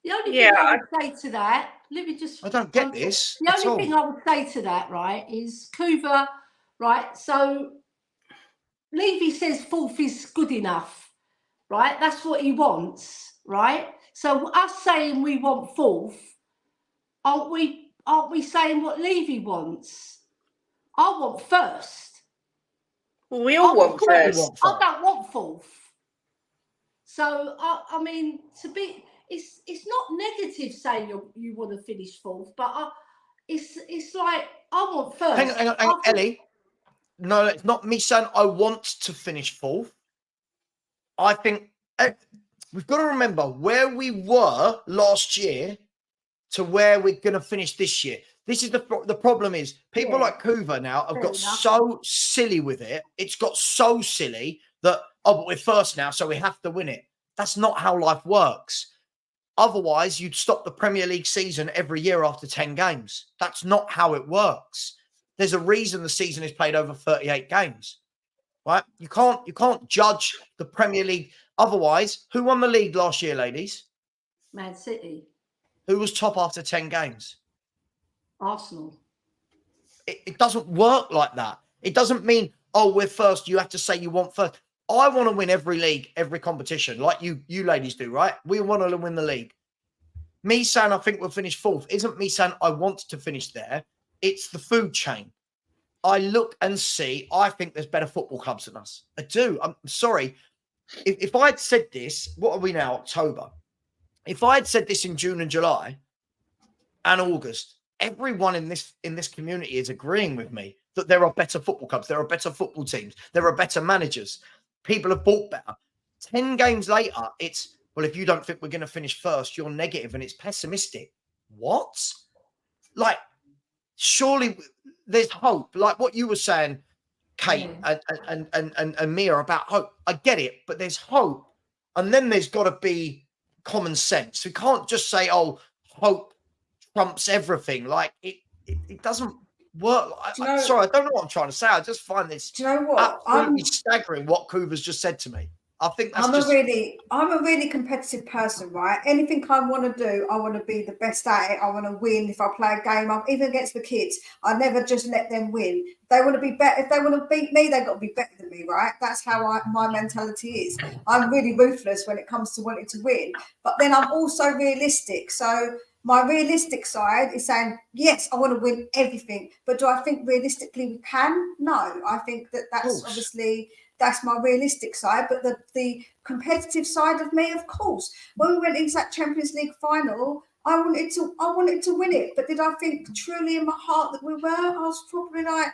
[SPEAKER 4] The only thing I would say to that, let me just...
[SPEAKER 2] I don't get this.
[SPEAKER 4] The only thing I would say to that, right, is Kuva, right? So Levy says fourth is good enough, right? That's what he wants, right? So us saying we want fourth, aren't we saying what Levy wants? I want first.
[SPEAKER 5] Well, we all want first.
[SPEAKER 4] I don't want fourth. So I mean, it's not negative saying you want to finish fourth, but it's like I want first.
[SPEAKER 2] Hang on, Ellie. No, it's not me saying I want to finish fourth. I think we've got to remember where we were last year to where we're going to finish this year. This is the problem is people like Kuva now have got so silly with it. It's got so silly that, but we're first now, so we have to win it. That's not how life works. Otherwise, you'd stop the Premier League season every year after 10 games. That's not how it works. There's a reason the season is played over 38 games, right? You can't judge the Premier League. Otherwise, who won the league last year, ladies?
[SPEAKER 4] Man City.
[SPEAKER 2] Who was top after 10 games?
[SPEAKER 4] Arsenal.
[SPEAKER 2] It doesn't work like that. It doesn't mean, oh, we're first. You have to say you want first. I want to win every league, every competition, like you ladies do, right? We want to win the league. Me saying I think we'll finish fourth isn't me saying I want to finish there. It's the food chain. I look and see, I think there's better football clubs than us. I do. I'm sorry. If I had said this, what are we now, October? If I had said this in June and July and August, everyone in this community is agreeing with me that there are better football clubs, there are better football teams, there are better managers. People have bought better. 10 games later, it's, well, if you don't think we're going to finish first, you're negative and it's pessimistic. What? Like, surely there's hope. Like what you were saying, Kate and Mia about hope. I get it, but there's hope. And then there's got to be common sense. We can't just say, oh, hope trumps everything. Like it doesn't work. Sorry, I don't know what I'm trying to say. I just find this absolutely staggering what Kuva's just said to me. I think that's
[SPEAKER 3] I'm a really competitive person, right? Anything I want to do, I want to be the best at it. I want to win. If I play a game, even against the kids, I never just let them win. They want to be better. If they want to beat me, they've got to be better than me, right? That's how my mentality is. I'm really ruthless when it comes to wanting to win, but then I'm also realistic. So my realistic side is saying, yes, I want to win everything, but do I think realistically we can? No, I think that's obviously. That's my realistic side, but the competitive side of me, of course. When we went into that Champions League final, I wanted to win it. But did I think truly in my heart that we were? I was probably like,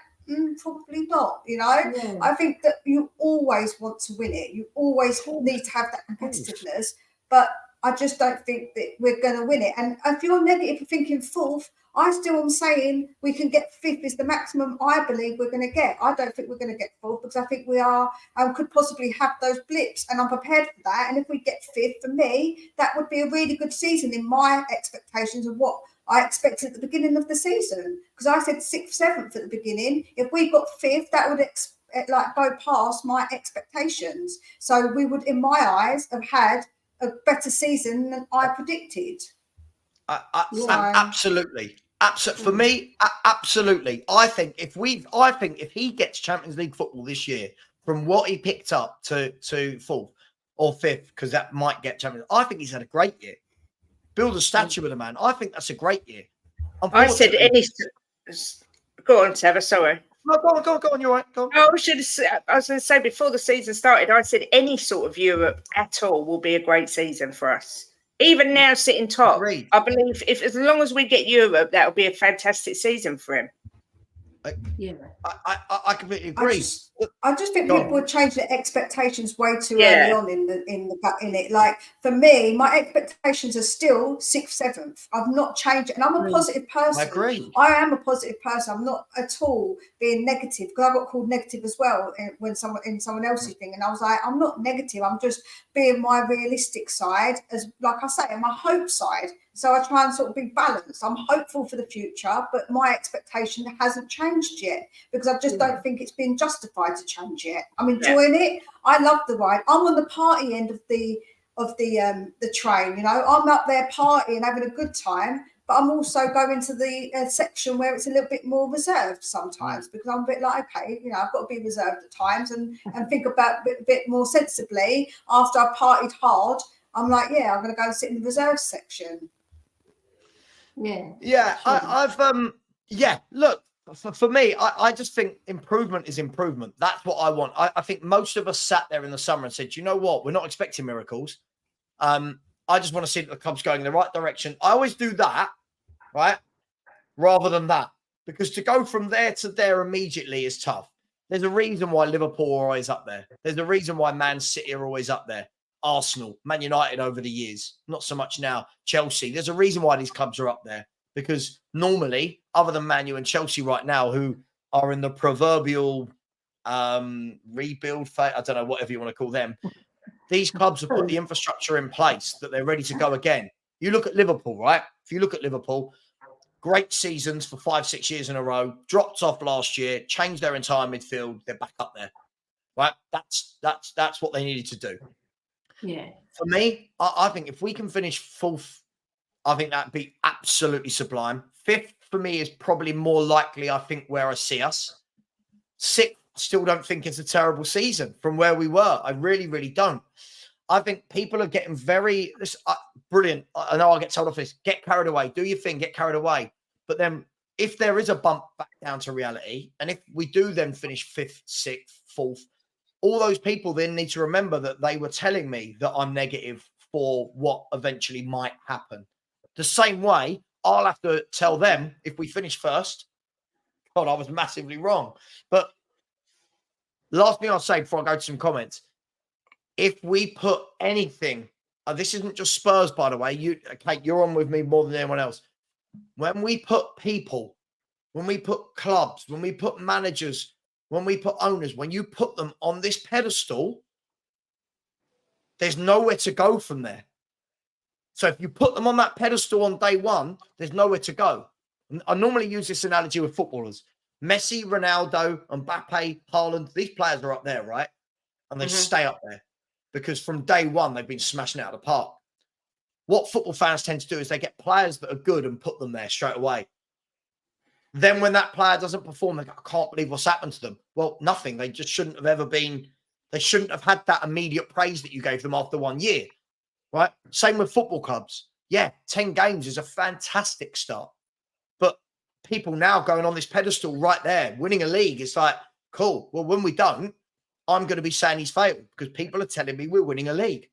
[SPEAKER 3] probably not. You know, I think that you always want to win it. You always need to have that competitiveness, but I just don't think that we're going to win it. And if you're negative for thinking fourth, I still am saying we can get fifth is the maximum I believe we're going to get. I don't think we're going to get fourth because I think we are and could possibly have those blips, and I'm prepared for that. And if we get fifth, for me, that would be a really good season in my expectations of what I expected at the beginning of the season. Because I said 6th, 7th at the beginning. If we got fifth, that would go past my expectations. So we would, in my eyes, have had a better season than I predicted.
[SPEAKER 2] Absolutely. For me, absolutely. I think if he gets Champions League football this year, from what he picked up to fourth or fifth, because that might get Champions, I think he's had a great year. Build a statue with the man. I think that's a great year.
[SPEAKER 5] I said any. Go on, Savva. Sorry.
[SPEAKER 2] No, go on. You're right. Go on.
[SPEAKER 5] I was going to say before the season started, I said any sort of Europe at all will be a great season for us. Even now, sitting top, I believe as long as we get Europe, that'll be a fantastic season for him.
[SPEAKER 2] I completely agree.
[SPEAKER 3] I just think people would change their expectations way too
[SPEAKER 5] Yeah.
[SPEAKER 3] early on in it. Like for me, my expectations are still 6th, 7th. I've not changed it, and I'm a positive person.
[SPEAKER 2] I agree.
[SPEAKER 3] I am a positive person. I'm not at all being negative, because I got called negative as well when someone else's thing, and I was like, I'm not negative. I'm just being my realistic side, as like I say, and my hope side. So I try and sort of be balanced. I'm hopeful for the future, but my expectation hasn't changed yet, because I just don't think it's been justified to change yet. I'm enjoying it. I love the ride. I'm on the party end of the train. You know, I'm up there partying, having a good time. But I'm also going to the section where it's a little bit more reserved sometimes, because I'm a bit like, okay, you know, I've got to be reserved at times and think about a bit more sensibly. After I've partied hard, I'm like, yeah, I'm going to go and sit in the reserve section.
[SPEAKER 2] Yeah, look, for me, I just think improvement is improvement. That's what I want. I think most of us sat there in the summer and said, you know what, we're not expecting miracles. I just want to see that the club's going in the right direction. I always do that, right, rather than that, because to go from there to there immediately is tough. There's a reason why Liverpool are always up there. There's a reason why Man City are always up there. Arsenal, Man United over the years, not so much now. Chelsea. There's a reason why these clubs are up there, because normally, other than Man U and Chelsea right now, who are in the proverbial rebuild phase, I don't know, whatever you want to call them, these clubs have put the infrastructure in place that they're ready to go again. You look at Liverpool, right? If you look at Liverpool, great seasons for 5-6 years in a row, dropped off last year, changed their entire midfield, they're back up there, right? That's what they needed to do.
[SPEAKER 4] Yeah.
[SPEAKER 2] For me, I think if we can finish 4th, I think that'd be absolutely sublime. 5th for me is probably more likely, I think, where I see us. 6th, still don't think it's a terrible season from where we were. I really, really don't. I think people are getting very brilliant. I know I'll get told off this. Get carried away. Do your thing. Get carried away. But then if there is a bump back down to reality, and if we do then finish 5th, 6th, 4th, all those people then need to remember that they were telling me that I'm negative for what eventually might happen. The same way, I'll have to tell them if we finish 1st, God, I was massively wrong. But last thing I'll say before I go to some comments, if we put anything, this isn't just Spurs, by the way, Kate, you're on with me more than anyone else. When we put people, when we put clubs, when we put managers, when we put owners, when you put them on this pedestal, there's nowhere to go from there. So if you put them on that pedestal on day one, there's nowhere to go. I normally use this analogy with footballers. Messi, Ronaldo, Mbappe, Haaland, these players are up there, right? And they stay up there because from day one, they've been smashing it out of the park. What football fans tend to do is they get players that are good and put them there straight away. Then when that player doesn't perform, they go, I can't believe what's happened to them. Well, nothing. They just shouldn't have ever been, they shouldn't have had that immediate praise that you gave them after 1 year, right? Same with football clubs. Yeah, 10 games is a fantastic start. But people now going on this pedestal right there, winning a league, it's like, cool. Well, when we don't, I'm going to be saying he's failed because people are telling me we're winning a league.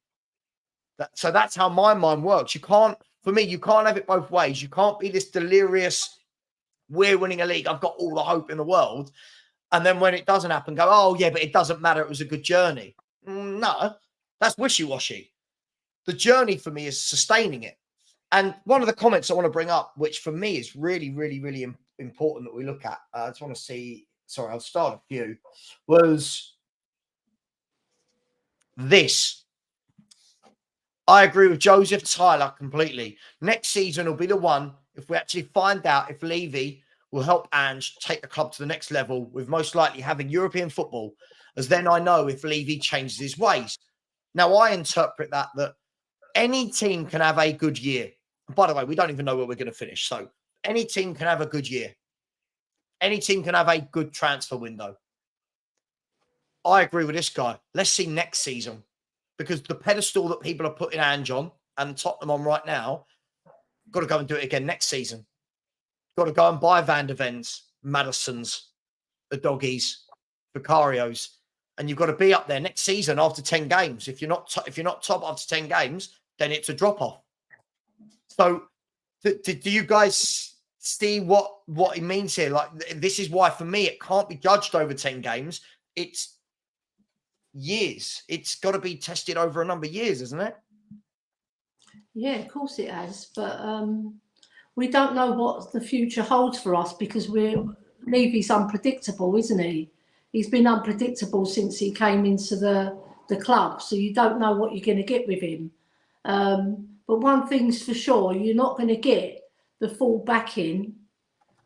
[SPEAKER 2] So that's how my mind works. You can't, for me, you can't have it both ways. You can't be this delirious, we're winning a league, I've got all the hope in the world. And then when it doesn't happen, go, oh, yeah, but it doesn't matter. It was a good journey. No, that's wishy-washy. The journey for me is sustaining it. And one of the comments I want to bring up, which for me is really, really, really important that we look at, I just want to see, sorry, I'll start a few, was this. I agree with Joseph Tyler completely. Next season will be the one if we actually find out if Levy will help Ange take the club to the next level with most likely having European football, as then I know if Levy changes his ways. Now, I interpret that any team can have a good year. By the way, we don't even know where we're going to finish. So any team can have a good year. Any team can have a good transfer window. I agree with this guy. Let's see next season. Because the pedestal that people are putting Ange on and Tottenham on right now, got to go and do it again next season. Got to go and buy Van der Vens, Madisons, the Doggies, Vicarios, and you've got to be up there next season after 10 games. If you're not top after 10 games, then it's a drop off. So, do you guys see what it means here. Like, this is why for me it can't be judged over 10 games. It's years. It's got to be tested over a number of years, isn't it?
[SPEAKER 4] Yeah, of course it has. But we don't know what the future holds for us because Levy's unpredictable, isn't he? He's been unpredictable since he came into the club. So you don't know what you're going to get with him. But one thing's for sure, you're not going to get the full backing,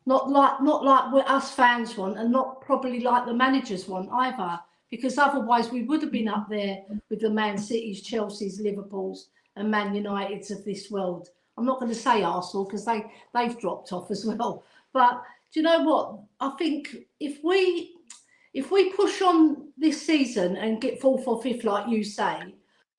[SPEAKER 4] not like what us fans want, and not probably like the managers want either, because otherwise we would have been up there with the Man Cities, Chelseas, Liverpools and Man Uniteds of this world. I'm not going to say Arsenal because they've dropped off as well. But do you know what? I think if we push on this season and get 4th or 5th, like you say,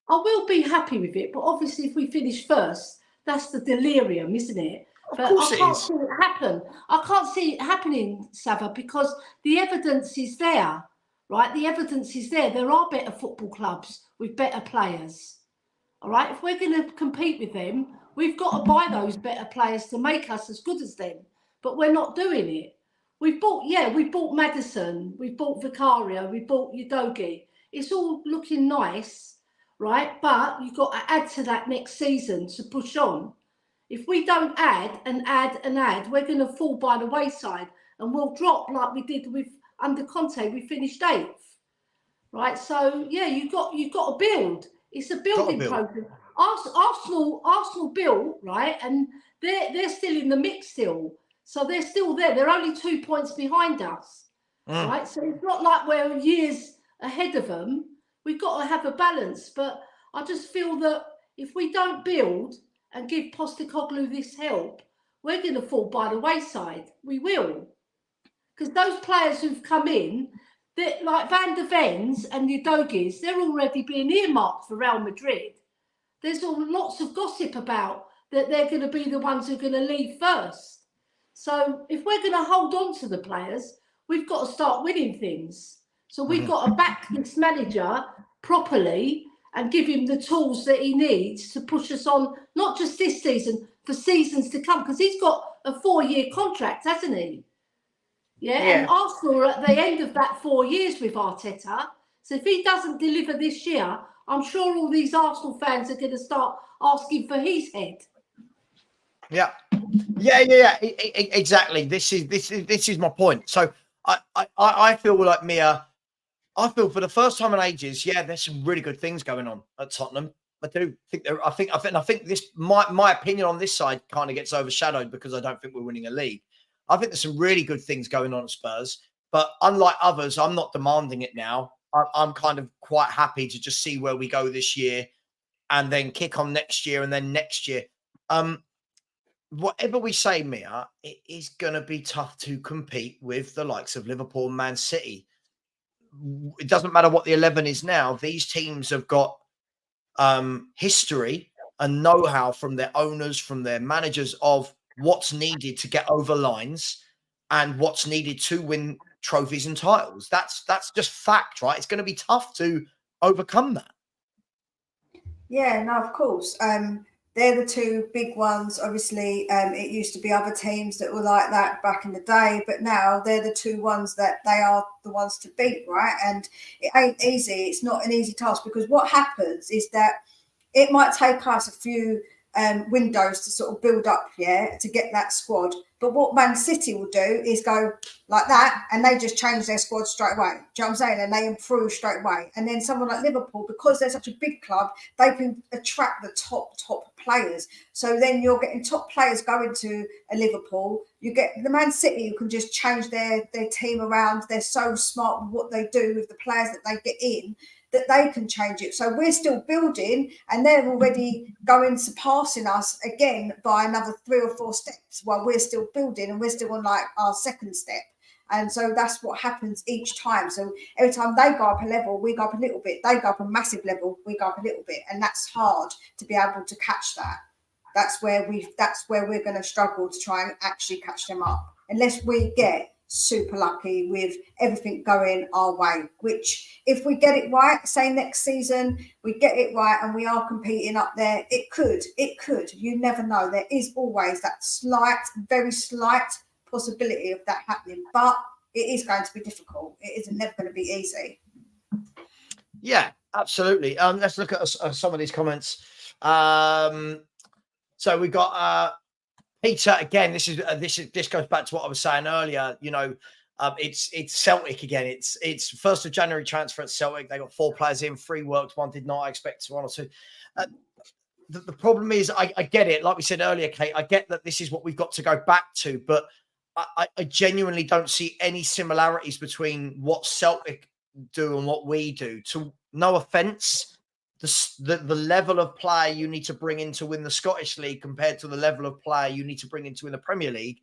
[SPEAKER 4] I will be happy with it. But obviously, if we finish first, that's the delirium, isn't it? But I can't see it happen. I can't see it happening, Savva, because the evidence is there, right? The evidence is there. There are better football clubs with better players, all right? If we're going to compete with them, we've got to buy those better players to make us as good as them. But we're not doing it. We've bought Maddison, we've bought Vicario, we bought Udogie. It's all looking nice, right? But you've got to add to that next season to push on. If we don't add and add and add, we're going to fall by the wayside and we'll drop like we did under Conte. We finished 8th, right? So yeah, you've got to build. It's a building process. Arsenal built, right, and they're still in the mix still. So they're still there. They're only 2 points behind us, right? So it's not like we're years ahead of them. We've got to have a balance. But I just feel that if we don't build and give Postecoglou this help, we're going to fall by the wayside. We will. Because those players who've come in, like Van der Ven's and Udogie's, they're already being earmarked for Real Madrid. There's lots of gossip about that they're going to be the ones who are going to leave first. So if we're going to hold on to the players, we've got to start winning things. So we've got to back this manager properly and give him the tools that he needs to push us on, not just this season, for seasons to come, because he's got a 4-year contract, hasn't he? Yeah, and Arsenal are at the end of that 4 years with Arteta. So if he doesn't deliver this year, I'm sure all these Arsenal fans are going to start asking for his head.
[SPEAKER 2] Yeah. Exactly. This is my point. So I feel like Mia. I feel for the first time in ages, there's some really good things going on at Tottenham. I do think I think this my opinion on this side kind of gets overshadowed because I don't think we're winning a league. I think there's some really good things going on at Spurs, but unlike others, I'm not demanding it now. I'm kind of quite happy to just see where we go this year, and then kick on next year, and then next year. Whatever we say, Mia, it is going to be tough to compete with the likes of Liverpool and Man City. It doesn't matter what the 11 is now. These teams have got history and know-how from their owners, from their managers of what's needed to get over lines and what's needed to win trophies and titles. That's just fact, right? It's going to be tough to overcome that.
[SPEAKER 3] Yeah, no, of course. They're the two big ones. Obviously, it used to be other teams that were like that back in the day, but now they're the two ones that they are the ones to beat, right? And it ain't easy. It's not an easy task because what happens is that it might take us a few windows to sort of build up, to get that squad. But what Man City will do is go like that and they just change their squad straight away. Do you know what I'm saying? And they improve straight away. And then someone like Liverpool, because they're such a big club, they can attract the top players. So then you're getting top players going to a Liverpool. You get the Man City who can just change their team around. They're so smart with what they do with the players that they get in, that they can change it. So we're still building and they're already surpassing us again by another 3 or 4 steps while we're still building and we're still on like our second step. And so that's what happens each time. So every time they go up a level, we go up a little bit. They go up a massive level, we go up a little bit. And that's hard to be able to catch that. That's where we're going to struggle to try and actually catch them up. Unless we get super lucky with everything going our way, which if we get it right, say next season we get it right and we are competing up there, it could, you never know. There is always that slight, very slight possibility of that happening, but it is going to be difficult. It isn't never going to be easy.
[SPEAKER 2] Yeah, absolutely. Let's look at some of these comments. So we got Peter again. This goes back to what I was saying earlier. You know, it's Celtic again. It's 1st of January transfer at Celtic. They got 4 players in, 3 worked, 1 did not. I expect 1 or 2. The problem is, I get it. Like we said earlier, Kate, I get that this is what we've got to go back to, but I genuinely don't see any similarities between what Celtic do and what we do. To no offence, the level of player you need to bring in to win the Scottish League compared to the level of player you need to bring in to win the Premier League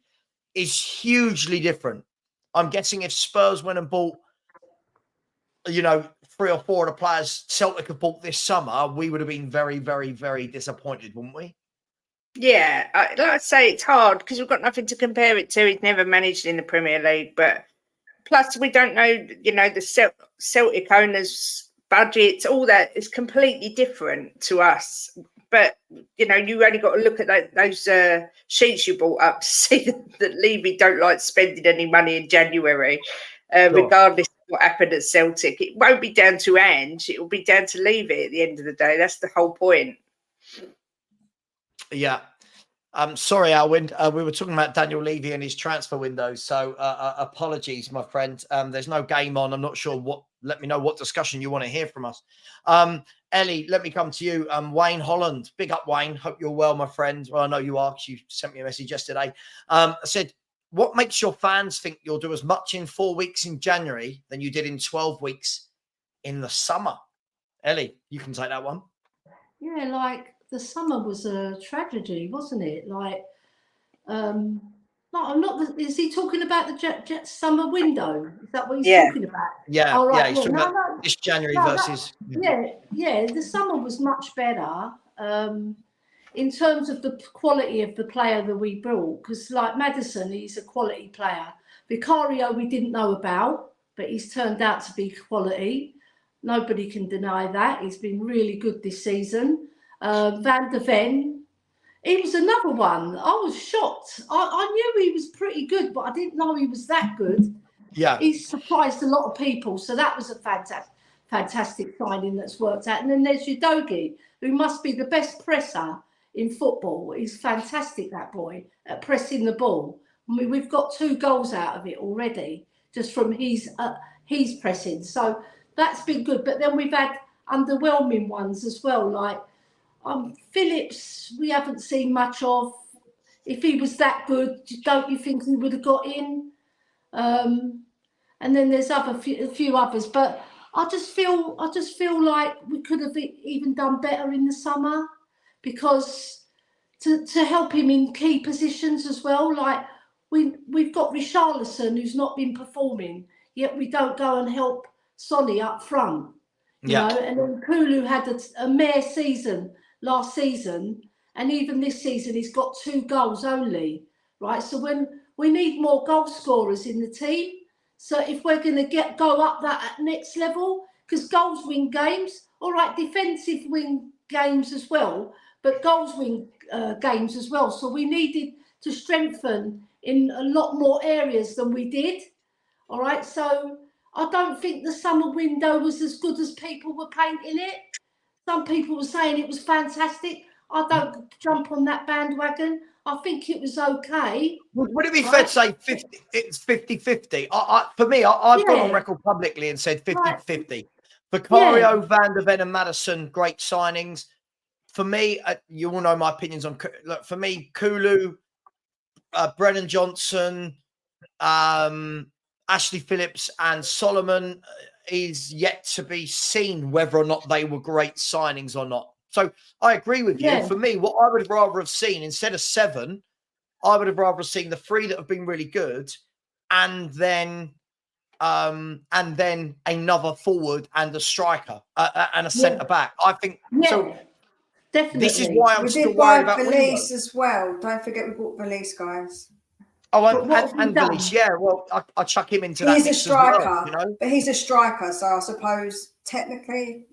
[SPEAKER 2] is hugely different. I'm guessing if Spurs went and bought, you know, 3 or 4 of the players Celtic have bought this summer, we would have been very, very, very disappointed, wouldn't we?
[SPEAKER 5] Yeah, like I say, it's hard because we've got nothing to compare it to. He's never managed in the Premier League, but plus we don't know, you know, the Celtic owners' budgets, all that is completely different to us. But, you know, you only got to look at those sheets you brought up to see that Levy don't like spending any money in January, regardless of what happened at Celtic. It won't be down to Ange. It will be down to Levy at the end of the day. That's the whole point.
[SPEAKER 2] Yeah. Sorry, Alwyn. We were talking about Daniel Levy and his transfer window. So apologies, my friend. There's no game on. I'm not sure let me know what discussion you want to hear from us. Elly, let me come to you. Wayne Holland. Big up, Wayne. Hope you're well, my friend. Well, I know you are because you sent me a message yesterday. I said, what makes your fans think you'll do as much in 4 weeks in January than you did in 12 weeks in the summer? Elly, you can take that one.
[SPEAKER 4] Yeah, like the summer was a tragedy, wasn't it? Like, no, I'm not. Is he talking about the jet summer window? Is that what he's talking about?
[SPEAKER 2] Yeah,
[SPEAKER 4] oh, right.
[SPEAKER 2] He's talking about this January versus.
[SPEAKER 4] Yeah. The summer was much better in terms of the quality of the player that we brought. Because, like Maddison, he's a quality player. Vicario, we didn't know about, but he's turned out to be quality. Nobody can deny that. He's been really good this season. Van der Ven, he was another one. I was shocked. I knew he was pretty good, but I didn't know he was that good.
[SPEAKER 2] Yeah.
[SPEAKER 4] He's surprised a lot of people. So that was a fantastic signing that's worked out. And then there's Udogie, who must be the best presser in football. He's fantastic, that boy, at pressing the ball. I mean, we've got 2 goals out of it already, just from his pressing. So that's been good. But then we've had underwhelming ones as well, like Phillips, we haven't seen much of. If he was that good, don't you think he would have got in? And then there's a few others, but I just feel like we could have even done better in the summer, because to help him in key positions as well. Like we've got Richarlison, who's not been performing, yet we don't go and help Sonny up front. You know, and then Kulu had a mere season last season, and even this season he's got 2 goals only, right? So when we need more goal scorers in the team, so if we're going to go up that next level, because goals win games, all right, defensive win games as well, but goals win games as well. So we needed to strengthen in a lot more areas than we did, all right? So I don't think the summer window was as good as people were painting it. Some people were saying it was fantastic. I don't jump on that bandwagon. I think it was okay.
[SPEAKER 2] Would it be fair to say it's 50-50? For me, I've gone on record publicly and said 50-50. Vicario, Van der Ven and Maddison, great signings. For me, you all know my opinions on... Look, for me, Kulu, Brennan Johnson, Ashley Phillips and Solomon is yet to be seen whether or not they were great signings or not. So I agree with you. Yeah. For me, what I would have rather have seen, instead of 7, I would have rather seen the 3 that have been really good, and then another forward and a striker and a centre back. I think so.
[SPEAKER 4] Definitely.
[SPEAKER 2] This is why I'm
[SPEAKER 3] we
[SPEAKER 2] still
[SPEAKER 3] did buy
[SPEAKER 2] worried about
[SPEAKER 3] Valise as well. Don't forget we bought Valise, guys.
[SPEAKER 2] Oh,
[SPEAKER 4] But what have we
[SPEAKER 2] and
[SPEAKER 4] done?
[SPEAKER 2] Valish, yeah. Well, I chuck him into that.
[SPEAKER 3] He's a
[SPEAKER 2] mix
[SPEAKER 3] striker,
[SPEAKER 2] as well, you know?
[SPEAKER 3] but he's a striker, so I suppose technically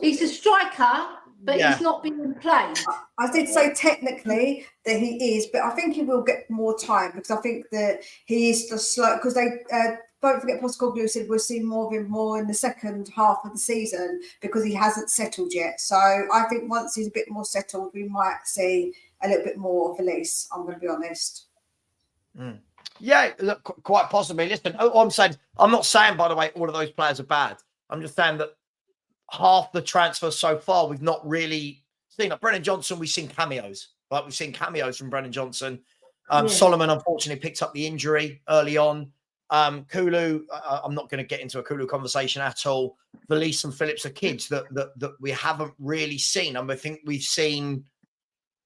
[SPEAKER 4] He's a striker, but
[SPEAKER 2] Yeah.
[SPEAKER 4] he's not being played.
[SPEAKER 3] I did say technically that he is, but I think he will get more time because I think that he is the slow. Because they don't forget, Postecoglou said we'll see more of him more in the second half of the season because he hasn't settled yet. So I think once he's a bit more settled, we might see a little bit more of Elise. I'm going to be honest.
[SPEAKER 2] Yeah, look, quite possibly. Listen, I'm not saying, by the way, all of those players are bad. I'm just saying that half the transfers so far, we've not really seen. Like Brennan Johnson, we've seen cameos. Like we've seen cameos from Brennan Johnson. Solomon, unfortunately, picked up the injury early on. Kulu, I'm not going to get into a Kulu conversation at all. Valise and Phillips are kids that we haven't really seen. I think we've seen,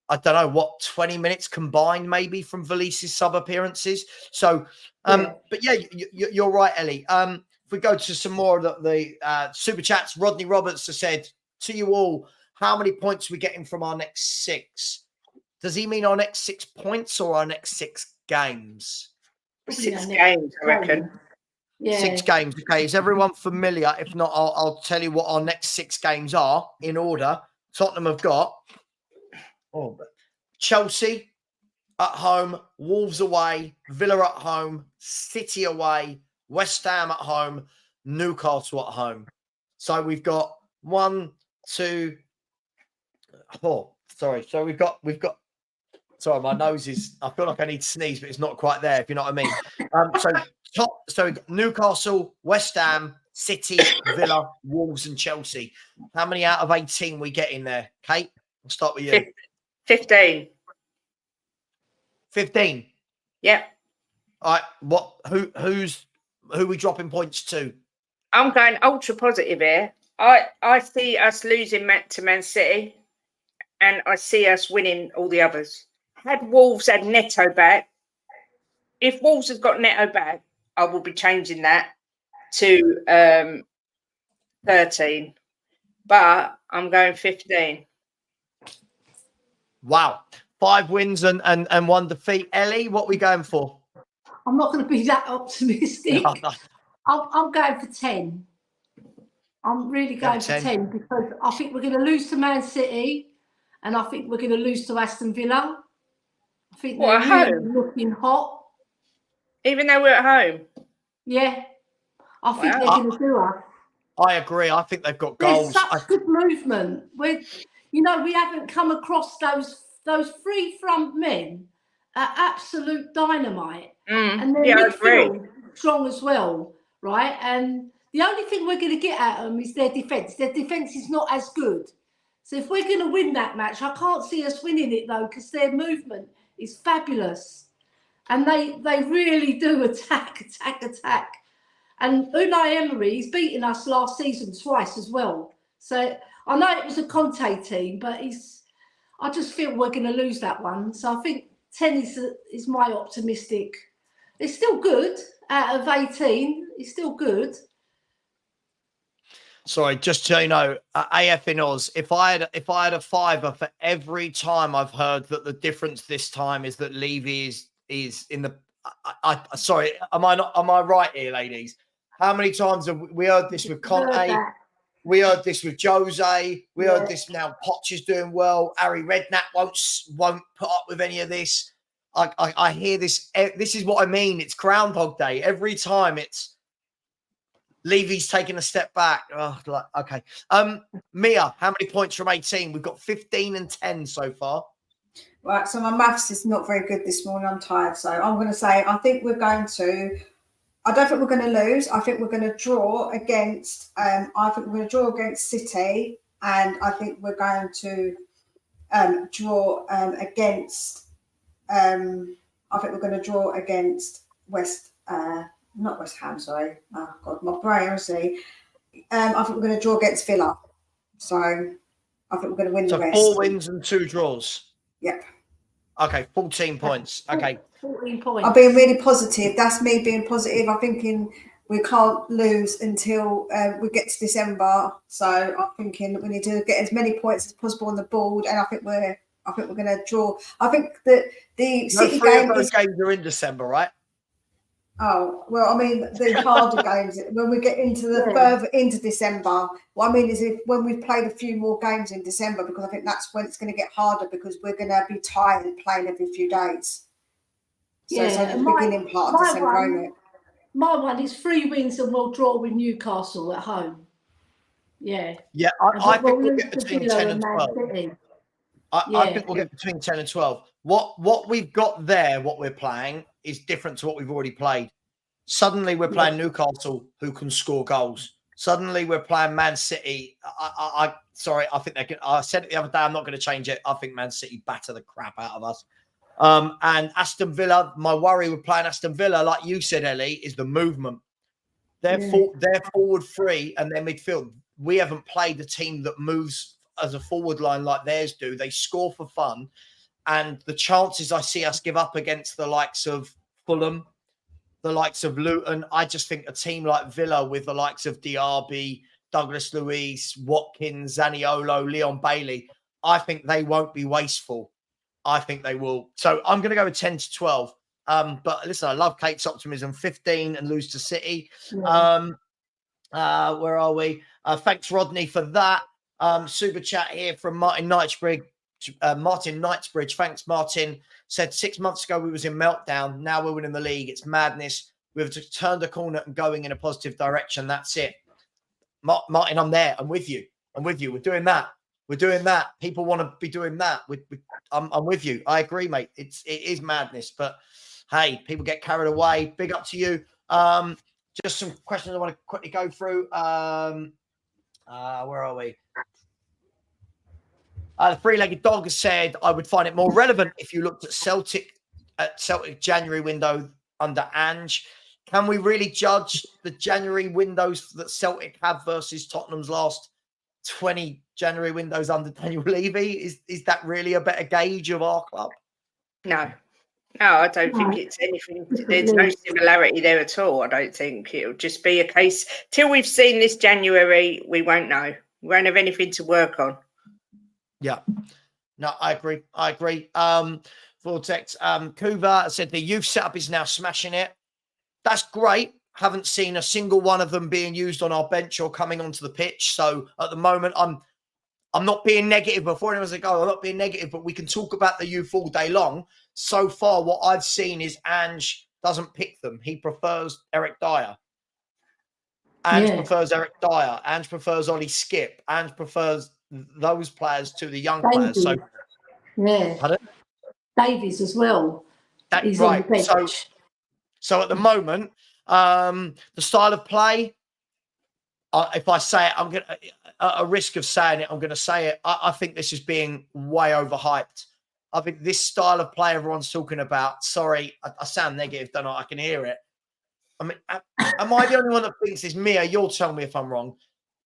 [SPEAKER 2] I don't know, what, 20 minutes combined maybe from Valise's sub appearances. So, but yeah, you're right, Ellie. If we go to some more of the super chats, Rodney Roberts has said to you all, how many points are we getting from our next 6? Does he mean our next 6 points or our next 6 games?
[SPEAKER 5] 6 games, I reckon.
[SPEAKER 4] Yeah.
[SPEAKER 2] 6 games. Okay, is everyone familiar? If not, I'll tell you what our next 6 games are in order. Tottenham have got Chelsea at home, Wolves away, Villa at home, City away, West Ham at home, Newcastle at home. So we've got 1, 2, 4. Sorry. So we've got. Sorry, my nose is. I feel like I need to sneeze, but it's not quite there. If you know what I mean. So we've got Newcastle, West Ham, City, Villa, Wolves, and Chelsea. How many out of 18 we get in there, Kate? I'll start with you.
[SPEAKER 5] 15.
[SPEAKER 2] 15.
[SPEAKER 5] Yeah.
[SPEAKER 2] All right. Who are we dropping points to?
[SPEAKER 5] I'm going ultra positive here. I see us losing to Man City, and I see us winning all the others. Had Wolves had Neto back, if Wolves has got Neto back, I will be changing that to 13. But I'm going 15.
[SPEAKER 2] Wow. 5 wins and 1 defeat. Ellie, what are we going for?
[SPEAKER 4] I'm not going to be that optimistic. I'm going for 10. I'm really going for 10 because I think we're going to lose to Man City and I think we're going to lose to Aston Villa. I think they're really looking hot.
[SPEAKER 5] Even though we're at home?
[SPEAKER 4] Yeah. I think they're going to do us.
[SPEAKER 2] I agree. I think they've got goals.
[SPEAKER 4] There's such good movement. We haven't come across those 3 front men are absolute dynamite. And they're midfield strong as well, right? And the only thing we're going to get at them is their defence. Their defence is not as good. So if we're going to win that match, I can't see us winning it though, because their movement is fabulous. And they really do attack. And Unai Emery's beaten us last season twice as well. So I know it was a Conte team, but I just feel we're going to lose that one. So I think 10 is my optimistic. It's still good out of 18. It's still good.
[SPEAKER 2] Sorry, just so you know, AF in Oz, if I had a fiver for every time I've heard that the difference this time is that Levy is in the sorry, am I right here, ladies? How many times have we heard this with Conte? We heard this with Jose. We heard this now. Poch is doing well. Harry Redknapp won't put up with any of this. I hear this. This is what I mean. It's Groundhog Day. Every time it's Levy's taking a step back. Oh, okay. Mia, how many points from 18? We've got 15 and 10 so far.
[SPEAKER 3] Right, so my maths is not very good this morning. I'm tired. So I'm going to say, I don't think we're going to lose. I think we're going to draw against, City. And I think we're going to draw against not West Ham, sorry. Oh, God, my brain, honestly. I think we're going to draw against Villa. So I think we're going to win the rest.
[SPEAKER 2] 4 wins and 2 draws.
[SPEAKER 3] Yep.
[SPEAKER 2] Okay, 14 points. Okay.
[SPEAKER 4] 14 points.
[SPEAKER 3] I'm being really positive. That's me being positive. I'm thinking we can't lose until we get to December. So I'm thinking we need to get as many points as possible on the board. And I think I think we're going to draw. I think that the
[SPEAKER 2] No,
[SPEAKER 3] City
[SPEAKER 2] three
[SPEAKER 3] game
[SPEAKER 2] of those
[SPEAKER 3] is.
[SPEAKER 2] games are in December, right?
[SPEAKER 3] Oh, well, I mean, the harder games, when we get into the further into December, what I mean is when we've played a few more games in December, because I think that's when it's going to get harder because we're going to be tired and playing every few days. So it's only the beginning part of December, isn't it?
[SPEAKER 4] My one is 3 wins and we'll draw with Newcastle at home. Yeah.
[SPEAKER 2] Yeah, I think we'll get between 10 and 12. I think we'll get between 10 and 12. What we've got there, what we're playing, is different to what we've already played. Suddenly we're playing Newcastle, who can score goals. Suddenly we're playing Man City. Sorry, I think they can. I said it the other day. I'm not going to change it. I think Man City batter the crap out of us. And Aston Villa, my worry with playing Aston Villa, like you said, Ellie, is the movement. They're forward three and their midfield. We haven't played a team that moves as a forward line like theirs do. They score for fun. And the chances I see us give up against the likes of Fulham, the likes of Luton, I just think a team like Villa with the likes of Diaby, Douglas Luiz, Watkins, Zaniolo, Leon Bailey, I think they won't be wasteful. I think they will. So I'm going to go with 10 to 12. But listen, I love Kate's optimism. 15 and lose to City. Where are we? Thanks, Rodney, for that. Super chat here from Martin Knightsbridge. Thanks, Martin. Said 6 months ago we was in meltdown. Now we're winning the league. It's madness. We've just turned a corner and going in a positive direction. That's it. Martin, I'm there. I'm with you. We're doing that. People want to be doing that. I'm with you. I agree, mate. It is madness. But hey, people get carried away. Big up to you. Just some questions I want to quickly go through. Where are we? The three-legged dog has said, I would find it more relevant if you looked at Celtic January window under Ange. Can we really judge the January windows that Celtic have versus Tottenham's last 20 January windows under Daniel Levy? Is that really a better gauge of our club?
[SPEAKER 5] No, I don't think it's anything. There's no similarity there at all. I don't think it'll just be a case till we've seen this January. We won't know. We won't have anything to work on.
[SPEAKER 2] Yeah, no, I agree. Vortex, Kuva said the youth setup is now smashing it. That's great. Haven't seen a single one of them being used on our bench or coming onto the pitch. So at the moment, I'm not being negative. Before anyone said, "Oh, I'm not being negative," but we can talk about the youth all day long. So far, what I've seen is Ange doesn't pick them. He prefers Eric Dyer. Ange prefers Eric Dyer. Ange prefers Ollie Skip. Ange prefers those players to the young players. So,
[SPEAKER 4] Davies as well. He's
[SPEAKER 2] right.
[SPEAKER 4] On the bench.
[SPEAKER 2] So at the moment, the style of play, if I say it, I'm going to, at a risk of saying it, I'm going to say it. I think this is being way overhyped. I think this style of play everyone's talking about, sorry, I sound negative, don't I? I can hear it. I mean, am I the only one that thinks this? Mia, you'll tell me if I'm wrong.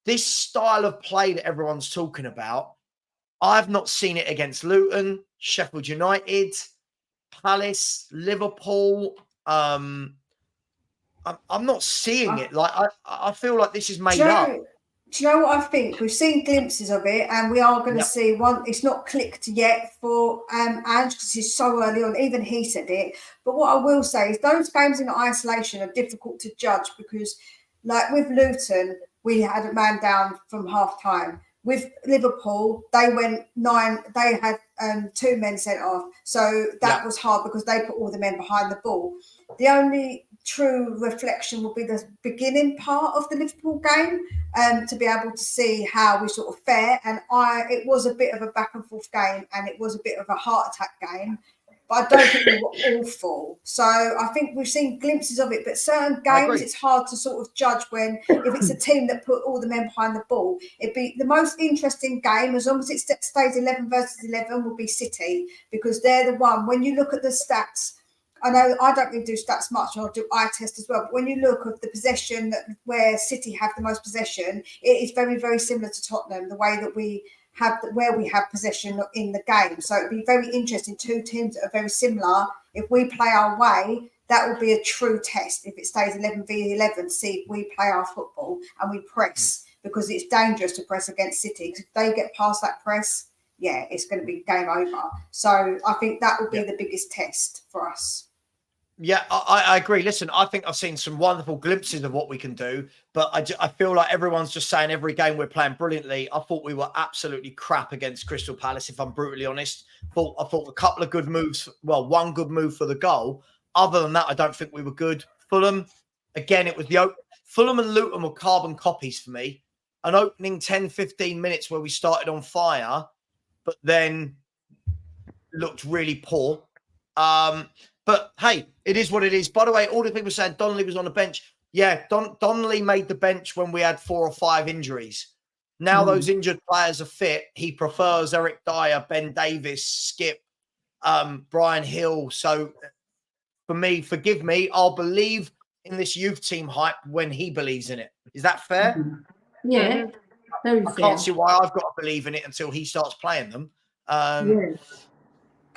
[SPEAKER 2] This style of play that everyone's talking about, I've not seen it against Luton, Sheffield United, Palace, Liverpool. I'm not seeing it. Like I feel like this is made up.
[SPEAKER 3] Do you know what I think? We've seen glimpses of it, and we are going to see one. It's not clicked yet for Ange because he's so early on. Even he said it. But what I will say is those games in isolation are difficult to judge because, like with Luton, we had a man down from half time. With Liverpool, they went 9. They had 2 men sent off, so that was hard because they put all the men behind the ball. The only true reflection will be the beginning part of the Liverpool game, to be able to see how we sort of fare. And it was a bit of a back and forth game, and it was a bit of a heart attack game. But I don't think we were awful. So I think we've seen glimpses of it. But certain games, it's hard to sort of judge if it's a team that put all the men behind the ball. It'd be the most interesting game, as long as it stays 11 versus 11, will be City, because they're the one. When you look at the stats, I know I don't really do stats much, and I'll do eye test as well. But when you look at the possession where City have the most possession, it is very, very similar to Tottenham, the way that we have possession in the game. So it'd be very interesting. 2 teams that are very similar. If we play our way, that will be a true test. If it stays 11 v 11, see if we play our football and we press, because it's dangerous to press against City. Because if they get past that press, yeah, it's going to be game over. So I think that will be the biggest test for us.
[SPEAKER 2] Yeah, I agree. Listen, I think I've seen some wonderful glimpses of what we can do, but I feel like everyone's just saying every game we're playing brilliantly. I thought we were absolutely crap against Crystal Palace, if I'm brutally honest. I thought a couple of good moves, well, one good move for the goal. Other than that, I don't think we were good. Fulham, again, it was Fulham and Luton were carbon copies for me. An opening 10, 15 minutes where we started on fire, but then looked really poor. But hey, it is what it is. By the way, all the people saying Donnelly was on the bench. Yeah, Donnelly made the bench when we had 4 or 5 injuries. Now those injured players are fit. He prefers Eric Dyer, Ben Davis, Skip, Brian Hill. So for me, forgive me, I'll believe in this youth team hype when he believes in it. Is that fair?
[SPEAKER 4] Yeah, very
[SPEAKER 2] I
[SPEAKER 4] fair.
[SPEAKER 2] can't see why I've got to believe in it until he starts playing them.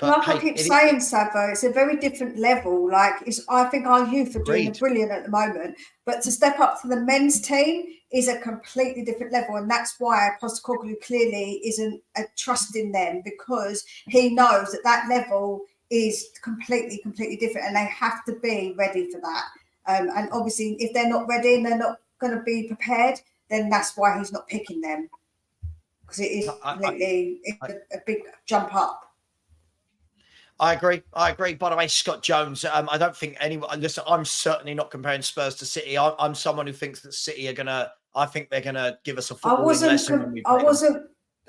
[SPEAKER 3] Like I keep saying, Savva, it's a very different level. Like, I think our youth are doing brilliant at the moment, but to step up to the men's team is a completely different level, and that's why Postecoglou clearly isn't trusting them, because he knows that level is completely different, and they have to be ready for that. And obviously, if they're not ready and they're not going to be prepared, then that's why he's not picking them, because it is completely a big jump up.
[SPEAKER 2] I agree. By the way, Scott Jones, I don't think anyone, listen, I'm certainly not comparing Spurs to City. I'm someone who thinks that City I think they're going to give us a footballing lesson.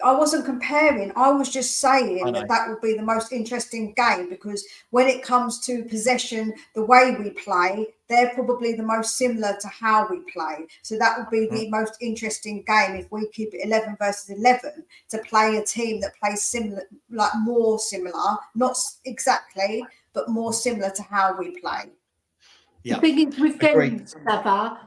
[SPEAKER 3] I wasn't comparing. I was just saying that would be the most interesting game, because when it comes to possession, the way we play, they're probably the most similar to how we play. So that would be the most interesting game if we keep it 11 versus 11, to play a team that plays similar, like more similar, not exactly, but more similar to how we play.
[SPEAKER 2] Yeah.
[SPEAKER 4] The thing is, with them, Savva,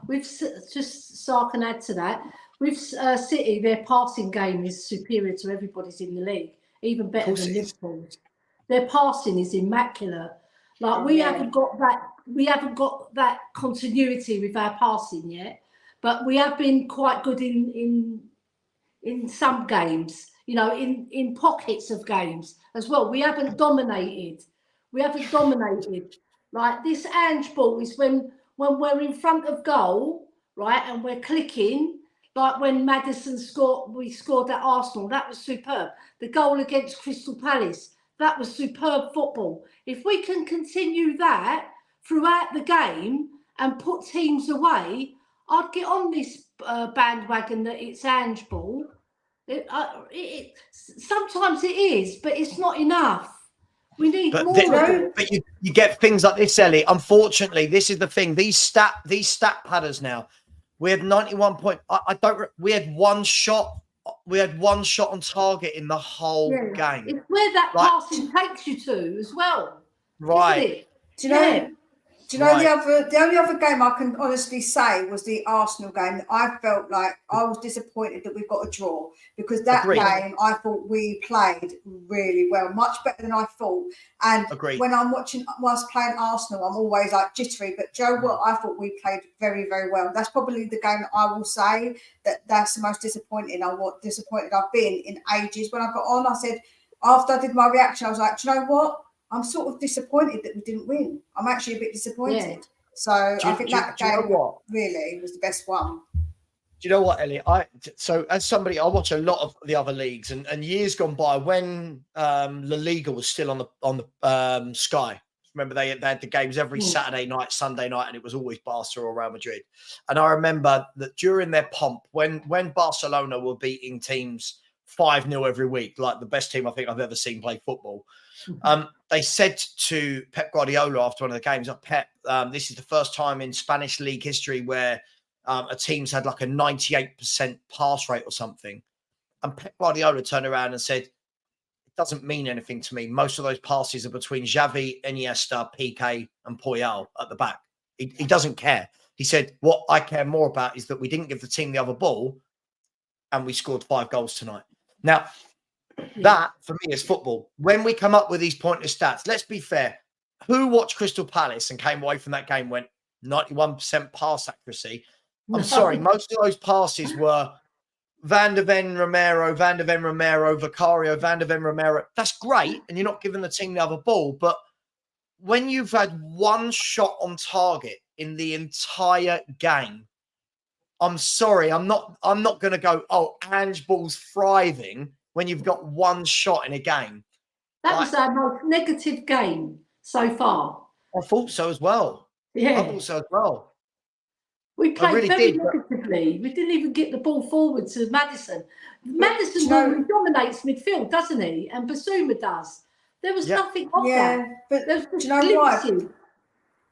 [SPEAKER 4] just so I can add to that, with City, their passing game is superior to everybody's in the league, even better than Liverpool's. Their passing is immaculate. Like we haven't got that continuity with our passing yet, but we have been quite good in some games, you know, in pockets of games as well. We haven't dominated. Like this Ange ball is when we're in front of goal, right, and we're clicking. Like when Maddison we scored at Arsenal, that was superb. The goal against Crystal Palace, that was superb football. If we can continue that throughout the game and put teams away, I'd get on this bandwagon that it's Ange ball. Sometimes it is, but it's not enough. We need more.
[SPEAKER 2] But you get things like this, Ellie. Unfortunately, this is the thing. These stat padders now. We had 91 point. We had one shot. We had one shot on target in the whole game.
[SPEAKER 4] It's where that passing takes you to as well.
[SPEAKER 2] Right.
[SPEAKER 3] Do you know? Do you know the only other game I can honestly say was the Arsenal game. I felt like I was disappointed that we got a draw, because that game I thought we played really well, much better than I thought. And when I'm watching whilst playing Arsenal, I'm always like jittery. But Joe, what I thought we played very, very well. That's probably the game that I will say that's the most disappointing. Disappointed I've been in ages. When I got on, I said, after I did my reaction, I was like, do you know what? I'm sort of disappointed that we didn't win. I'm actually a bit disappointed. Yeah. So I think that game really was the best one.
[SPEAKER 2] Do you know what, Ellie? So as somebody, I watch a lot of the other leagues, and years gone by when La Liga was still on the Sky. Remember they had the games every Saturday night, Sunday night, and it was always Barca or Real Madrid. And I remember that during their pomp, when Barcelona were beating teams 5-0 every week, like the best team I think I've ever seen play football. They said to Pep Guardiola after one of the games, Pep, this is the first time in Spanish league history where a team's had like a 98% pass rate or something. And Pep Guardiola turned around and said, it doesn't mean anything to me. Most of those passes are between Xavi, Iniesta, Piqué and Puyol at the back. He doesn't care. He said, what I care more about is that we didn't give the team the other ball and we scored 5 goals tonight. Now, that, for me, is football. When we come up with these pointless stats, let's be fair. Who watched Crystal Palace and came away from that game and went 91% pass accuracy? I'm sorry, most of those passes were Van de Ven Romero, Vicario, Van de Ven Romero. That's great, and you're not giving the team the other ball. But when you've had one shot on target in the entire game, I'm sorry, I'm not going to go, oh, Ange Ball's thriving when you've got one shot in a game.
[SPEAKER 4] That was our most negative game so far.
[SPEAKER 2] I thought so as well.
[SPEAKER 4] Yeah.
[SPEAKER 2] I thought so as well.
[SPEAKER 4] We played
[SPEAKER 2] really
[SPEAKER 4] very
[SPEAKER 2] did,
[SPEAKER 4] negatively. We didn't even get the ball forward to Maddison. Maddison normally dominates midfield, doesn't he? And Basuma does. There was nothing of that.
[SPEAKER 3] But
[SPEAKER 4] do
[SPEAKER 3] you know why?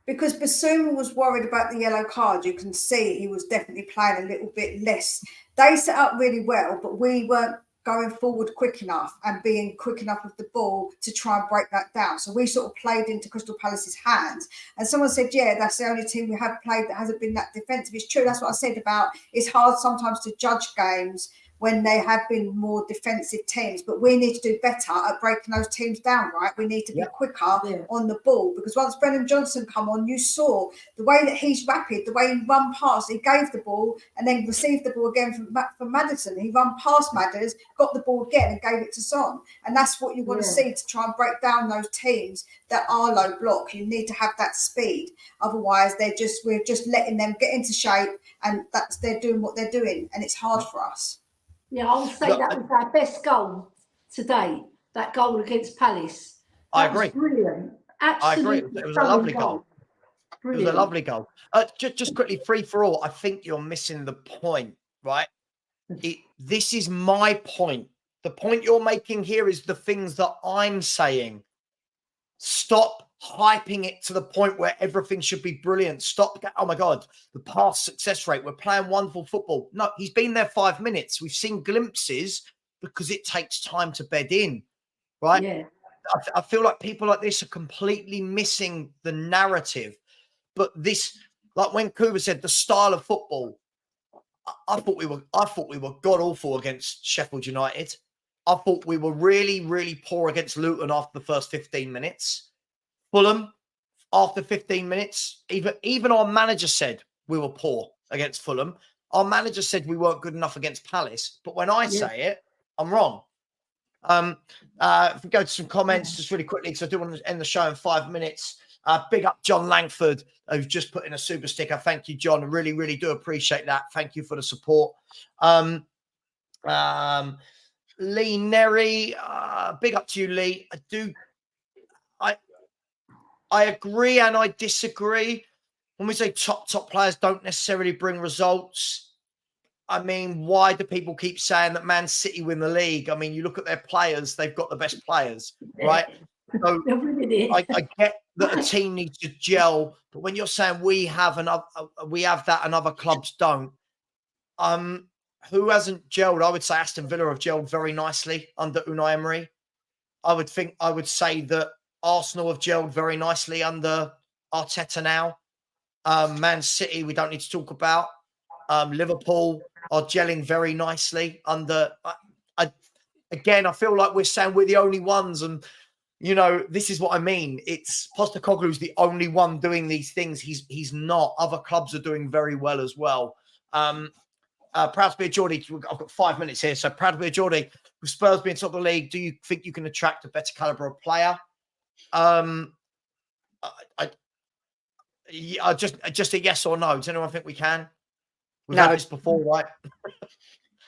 [SPEAKER 3] Because Basuma was worried about the yellow card. You can see he was definitely playing a little bit less. They set up really well, but we weren't going forward quick enough and being quick enough with the ball to try and break that down. So we sort of played into Crystal Palace's hands. And someone said, yeah, that's the only team we have played that hasn't been that defensive. It's true. That's what I said about it's hard sometimes to judge games when they have been more defensive teams, but we need to do better at breaking those teams down, right? We need to be quicker on the ball, because once Brennan Johnson come on, you saw the way that he's rapid, the way he run past, he gave the ball and then received the ball again from Maddison. He run past Madders, got the ball again and gave it to Son. And that's what you want to see to try and break down those teams that are low block. You need to have that speed. Otherwise, we're just letting them get into shape, and they're doing what they're doing, and it's hard for us.
[SPEAKER 4] Yeah, I would say that was our best goal today, that goal against Palace.
[SPEAKER 2] I agree.
[SPEAKER 4] Brilliant. Absolutely.
[SPEAKER 2] I agree. It was a lovely goal.
[SPEAKER 4] Brilliant.
[SPEAKER 2] It was a lovely goal. Just quickly, free for all, I think you're missing the point, right? This is my point. The point you're making here is the things that I'm saying. Stop hyping it to the point where everything should be brilliant. Stop. Oh my God, the pass success rate. We're playing wonderful football. No, he's been there 5 minutes. We've seen glimpses because it takes time to bed in, right?
[SPEAKER 4] Yeah.
[SPEAKER 2] I feel like people like this are completely missing the narrative. But this, like when Kuba said, the style of football, I thought we were god awful against Sheffield United. I thought we were really, really poor against Luton after the first 15 minutes. Fulham, after 15 minutes, even our manager said we were poor against Fulham. Our manager said we weren't good enough against Palace. But when I say it, I'm wrong. If we go to some comments just really quickly, because I do want to end the show in 5 minutes. Big up John Langford, who's just put in a super sticker. Thank you, John. I really, really do appreciate that. Thank you for the support. Lee Nerry, big up to you, Lee. I agree and I disagree. When we say top players don't necessarily bring results, I mean, why do people keep saying that Man City win the league? I mean, you look at their players, they've got the best players, right? So I get that a team needs to gel, but when you're saying we have that and other clubs don't, who hasn't gelled? I would say Aston Villa have gelled very nicely under Unai Emery. I would say that Arsenal have gelled very nicely under Arteta now. Man City, we don't need to talk about. Liverpool are gelling very nicely under. Again, I feel like we're saying we're the only ones, and you know this is what I mean. It's Postecoglou's the only one doing these things. He's not. Other clubs are doing very well as well. Proud to be a Geordie. I've got 5 minutes here, so proud to be a Geordie. With Spurs being top of the league, do you think you can attract a better caliber of player? Just a yes or no. Does anyone think we can? We've had this before, right?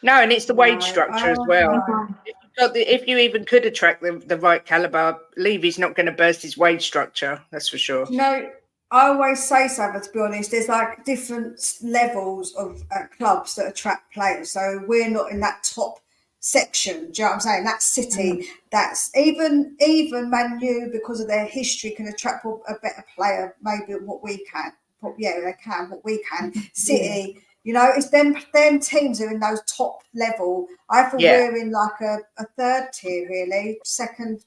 [SPEAKER 5] No, and it's the wage structure as well. If you even could attract the right caliber, Levy's not going to burst his wage structure. That's for sure.
[SPEAKER 3] No, I always say, Savva, to be honest, there's like different levels of clubs that attract players. So we're not in that top section. Do you know what I'm saying? That's City. That's even Man U, because of their history, can attract a better player, maybe what we can. Yeah, they can, what we can. City, you know, it's them teams are in those top level. I feel we're in like a third tier, really.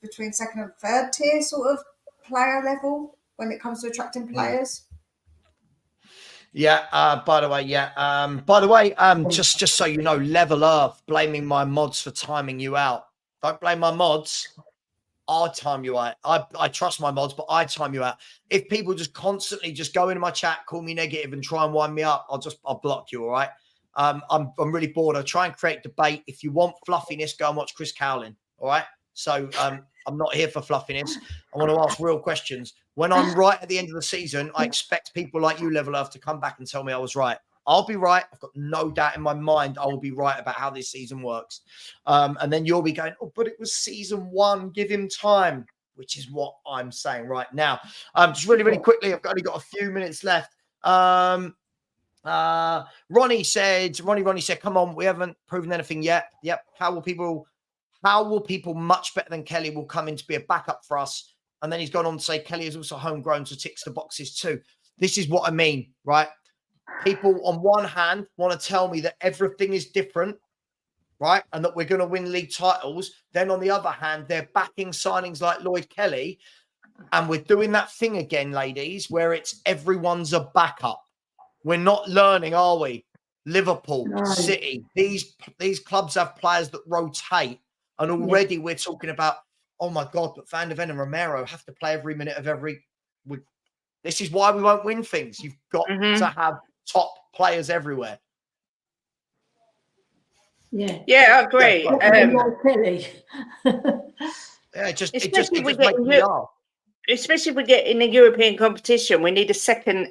[SPEAKER 3] Between second and third tier sort of player level when it comes to attracting players.
[SPEAKER 2] By the way, just so you know, Level Earth blaming my mods for timing you out. Don't blame my mods. I'll time you out. I trust my mods, but I time you out. If people just constantly just go into my chat, call me negative and try and wind me up, I'll block you, all right? I'm really bored. I try and create debate. If you want fluffiness, go and watch Chris Cowling. All right. So I'm not here for fluffiness. I want to ask real questions. When I'm right at the end of the season, I expect people like you, Level Earth, to come back and tell me I was right. I'll be right. I've got no doubt in my mind I will be right about how this season works. And then you'll be going, oh, but it was season 1. Give him time, which is what I'm saying right now. Just really, really quickly, I've only got a few minutes left. Ronnie said, come on, we haven't proven anything yet. Yep. How will people much better than Kelly will come in to be a backup for us? And then he's gone on to say Kelly is also homegrown, so ticks the boxes too. This is what I mean, right? People on one hand want to tell me that everything is different, right? And that we're going to win league titles. Then on the other hand, they're backing signings like Lloyd Kelly. And we're doing that thing again, ladies, where it's everyone's a backup. We're not learning, are we? Liverpool, City, these clubs have players that rotate. And already we're talking about, oh my God, but Van der Ven and Romero have to play every minute of every. This is why we won't win things. You've got to have top players everywhere.
[SPEAKER 4] Yeah,
[SPEAKER 5] I agree.
[SPEAKER 2] It just makes me laugh.
[SPEAKER 5] Especially if we get in a European competition, we need a second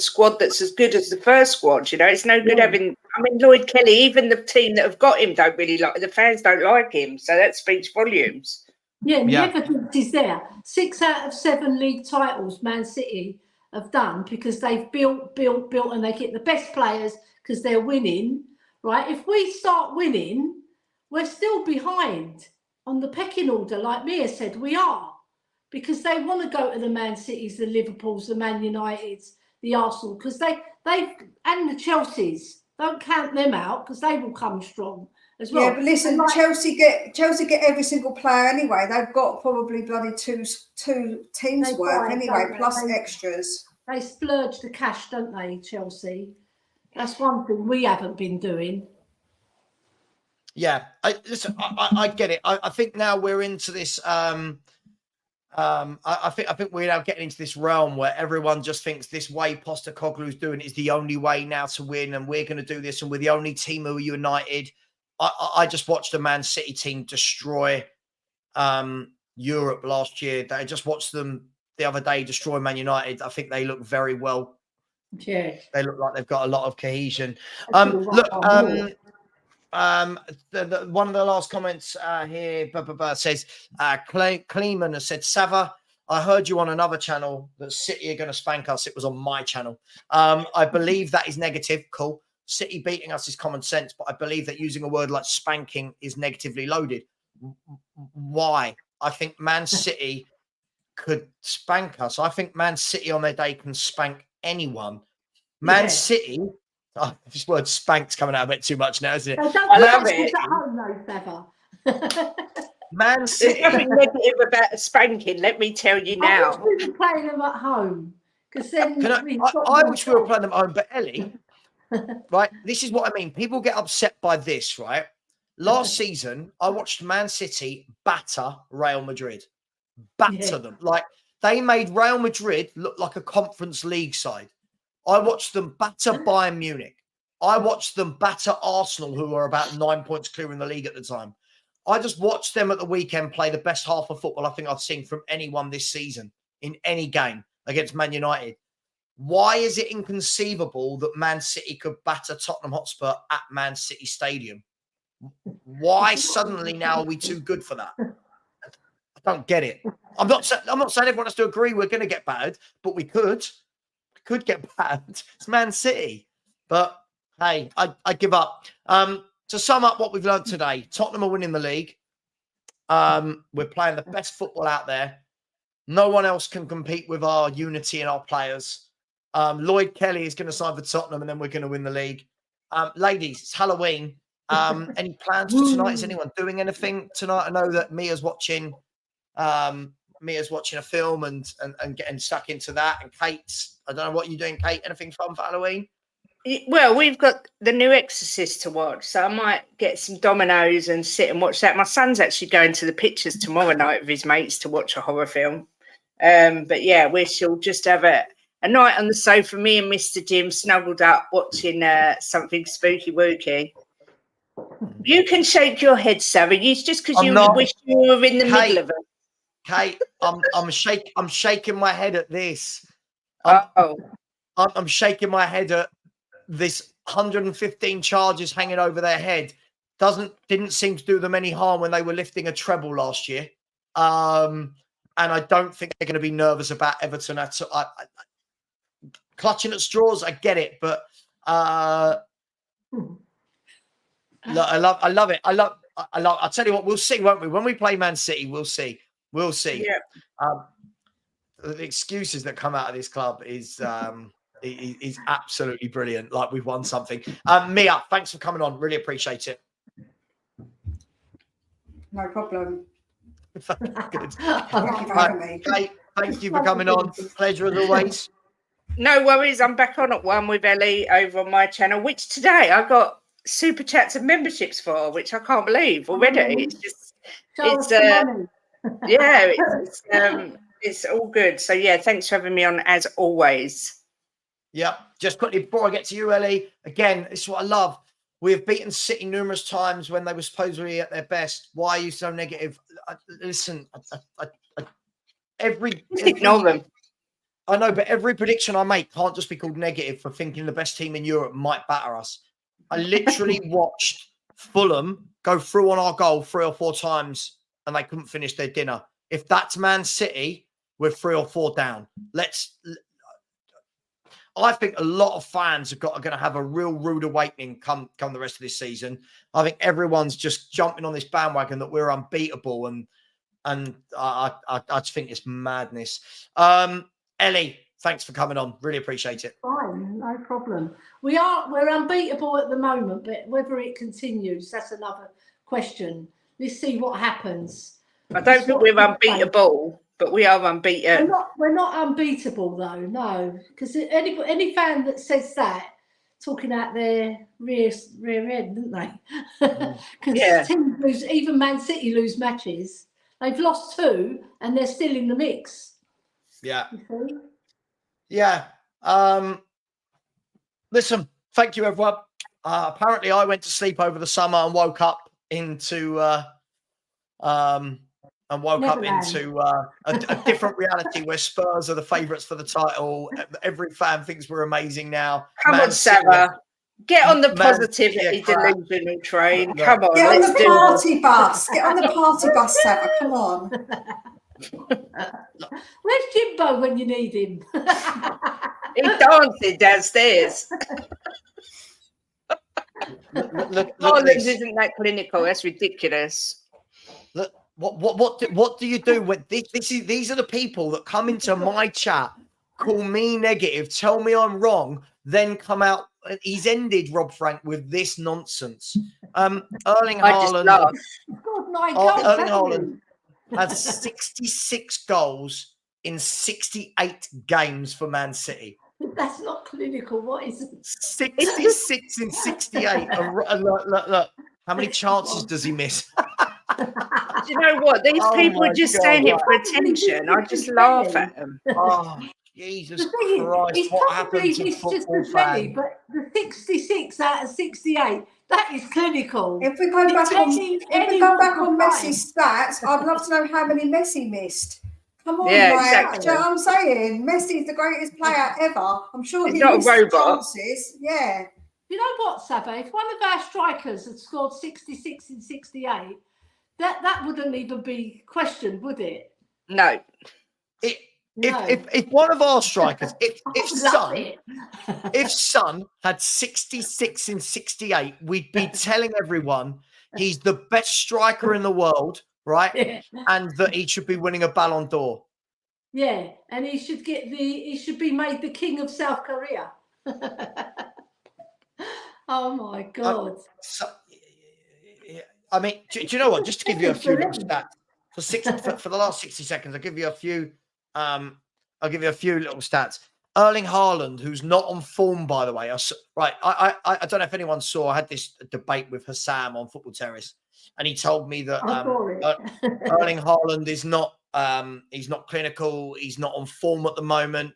[SPEAKER 5] squad that's as good as the first squad. You know, it's no good having. I mean, Lloyd Kelly, even the team that have got him don't really like. The fans don't like him, so that speaks volumes.
[SPEAKER 4] Yeah, the evidence is there. 6 out of 7 league titles Man City have done because they've built, and they get the best players because they're winning. Right? If we start winning, we're still behind on the pecking order. Like Mia said, we are. Because they want to go to the Man Cities, the Liverpools, the Man Uniteds, the Arsenal, because they've and the Chelseas. Don't count them out because they will come strong as well.
[SPEAKER 3] Yeah, but listen, Chelsea get every single player anyway. They've got probably bloody two teams worth anyway, plus extras.
[SPEAKER 4] They splurge the cash, don't they, Chelsea? That's one thing we haven't been doing.
[SPEAKER 2] Yeah, I get it. I think now we're into this. I think we're now getting into this realm where everyone just thinks this way Postecoglou's doing is the only way now to win, and we're going to do this, and we're the only team who are united. I just watched a Man City team destroy Europe last year. I just watched them the other day destroy Man United. I think they look very well.
[SPEAKER 4] Yeah,
[SPEAKER 2] they look like they've got a lot of cohesion. One of the last comments here says, Kleeman has said, Savva, I heard you on another channel that City are going to spank us. It was on my channel. I believe that is negative. Cool. City beating us is common sense, but I believe that using a word like spanking is negatively loaded. Why? I think Man City could spank us. I think Man City on their day can spank anyone. Man City... Oh, this word spank's coming out a bit too much now, isn't it?
[SPEAKER 5] I love it.
[SPEAKER 2] Man City.
[SPEAKER 5] There's nothing negative about a spanking, let me tell you now.
[SPEAKER 4] I wish we were playing them at home. Then
[SPEAKER 2] I wish we were playing them at home, but Ellie, right, this is what I mean. People get upset by this, right? Last season, I watched Man City batter Real Madrid. Batter them. Like, they made Real Madrid look like a Conference League side. I watched them batter Bayern Munich. I watched them batter Arsenal, who were about 9 points clear in the league at the time. I just watched them at the weekend play the best half of football I think I've seen from anyone this season in any game against Man United. Why is it inconceivable that Man City could batter Tottenham Hotspur at Man City Stadium? Why suddenly now are we too good for that? I don't get it. I'm not saying everyone has to agree we're going to get battered, but we could get battered. It's Man City. But hey, I give up. To sum up what we've learned today, Tottenham are winning the league. We're playing the best football out there. No one else can compete with our unity and our players. Lloyd Kelly is going to sign for Tottenham, and then we're going to win the league. Ladies, it's Halloween. Any plans for tonight? Is anyone doing anything tonight? I know that Mia's watching a film and getting stuck into that. And Kate's, I don't know what you're doing, Kate. Anything fun for Halloween?
[SPEAKER 5] Well, we've got the new Exorcist to watch, so I might get some dominoes and sit and watch that. My son's actually going to the pictures tomorrow night with his mates to watch a horror film. But yeah, we shall just have a a night on the sofa, me and Mr. Jim snuggled up watching something spooky wooky. You can shake your head, Savva. It's just because you wish you were in the middle of it.
[SPEAKER 2] Kate, I'm shaking my head at this. I'm shaking my head at this 115 charges hanging over their head. Didn't seem to do them any harm when they were lifting a treble last year. And I don't think they're going to be nervous about Everton. Clutching at straws, I get it, but look, I love it. I'll tell you what, we'll see, won't we? When we play Man City, we'll see. Yeah. The excuses that come out of this club is absolutely brilliant. Like we've won something. Mia, thanks for coming on. Really appreciate it.
[SPEAKER 3] No problem.
[SPEAKER 2] Good.
[SPEAKER 3] Thank you for having me.
[SPEAKER 2] Kate, thank you for coming on. Pleasure as always.
[SPEAKER 5] No worries. I'm back on at 1 with Elly over on my channel, which today I got super chats and memberships for, which I can't believe already. It's all good. So yeah, thanks for having me on as always.
[SPEAKER 2] Yeah, just quickly before I get to you, Elly, again, this is what I love. We have beaten City numerous times when they were supposedly at their best. Why are you so negative? Listen,
[SPEAKER 5] just ignore them.
[SPEAKER 2] I know, but every prediction I make can't just be called negative for thinking the best team in Europe might batter us. I literally watched Fulham go through on our goal 3 or 4 times and they couldn't finish their dinner. If that's Man City, we're 3 or 4 down. I think a lot of fans are going to have a real rude awakening come the rest of this season. I think everyone's just jumping on this bandwagon that we're unbeatable, and I just think it's madness. Elly, thanks for coming on. Really appreciate it.
[SPEAKER 4] Fine, no problem. We're unbeatable at the moment, but whether it continues, that's another question. Let's see what happens.
[SPEAKER 5] I don't think we're unbeatable, but we are unbeaten.
[SPEAKER 4] We're not unbeatable though, no. Because any fan that says that, talking out their rear end, didn't they? Because teams lose, even Man City lose matches. They've lost 2 and they're still in the mix.
[SPEAKER 2] Yeah.
[SPEAKER 4] You see?
[SPEAKER 2] Yeah. Listen, thank you, everyone. Apparently, I went to sleep over the summer and woke up into a different reality where Spurs are the favourites for the title. Every fan thinks we're amazing now.
[SPEAKER 5] Come on, Savva. Get on the positivity delusional train. Come on.
[SPEAKER 3] Get on the party bus. Get on the party bus, Savva. Come on.
[SPEAKER 4] Where's Jimbo when you need him?
[SPEAKER 5] He's dancing downstairs.
[SPEAKER 2] Look
[SPEAKER 5] Holland isn't that clinical. That's ridiculous.
[SPEAKER 2] Look, what do you do when these are the people that come into my chat, call me negative, tell me I'm wrong, then come out. He's ended Rob Frank with this nonsense. Erling Haaland had 66 goals in 68 games for Man City.
[SPEAKER 4] That's not clinical. What is it?
[SPEAKER 2] 66 in 68. Look, how many chances does he miss?
[SPEAKER 5] Do you know what? These people are just saying it for attention. I just laugh at them.
[SPEAKER 2] Oh, Jesus Christ. What happened to football fans?
[SPEAKER 4] But the 66 out of 68, that is clinical.
[SPEAKER 3] If we go back on Messi's stats, I'd love to know how many Messi missed. Come on,
[SPEAKER 5] exactly.
[SPEAKER 3] Do you know what I'm saying? Messi's the greatest player ever. I'm sure
[SPEAKER 5] he's not a robot.
[SPEAKER 3] Chances. Yeah.
[SPEAKER 4] You know what, Savva? If one of our strikers had scored 66 in 68, that wouldn't even be questioned, would it?
[SPEAKER 5] No.
[SPEAKER 2] If one of our strikers, if Son had 66 in 68, we'd be telling everyone he's the best striker in the world, right?
[SPEAKER 4] Yeah.
[SPEAKER 2] And that he should be winning a Ballon d'Or.
[SPEAKER 4] Yeah, and he should be made the king of South Korea. Oh my God.
[SPEAKER 2] I mean, do you know what? Just to give you a few little stats for the last 60 seconds, I'll give you a few little stats. Erling Haaland, who's not on form, by the way. I don't know if anyone saw. I had this debate with Hassam on Football Terrace, and he told me that Erling Haaland is not. He's not clinical. He's not on form at the moment.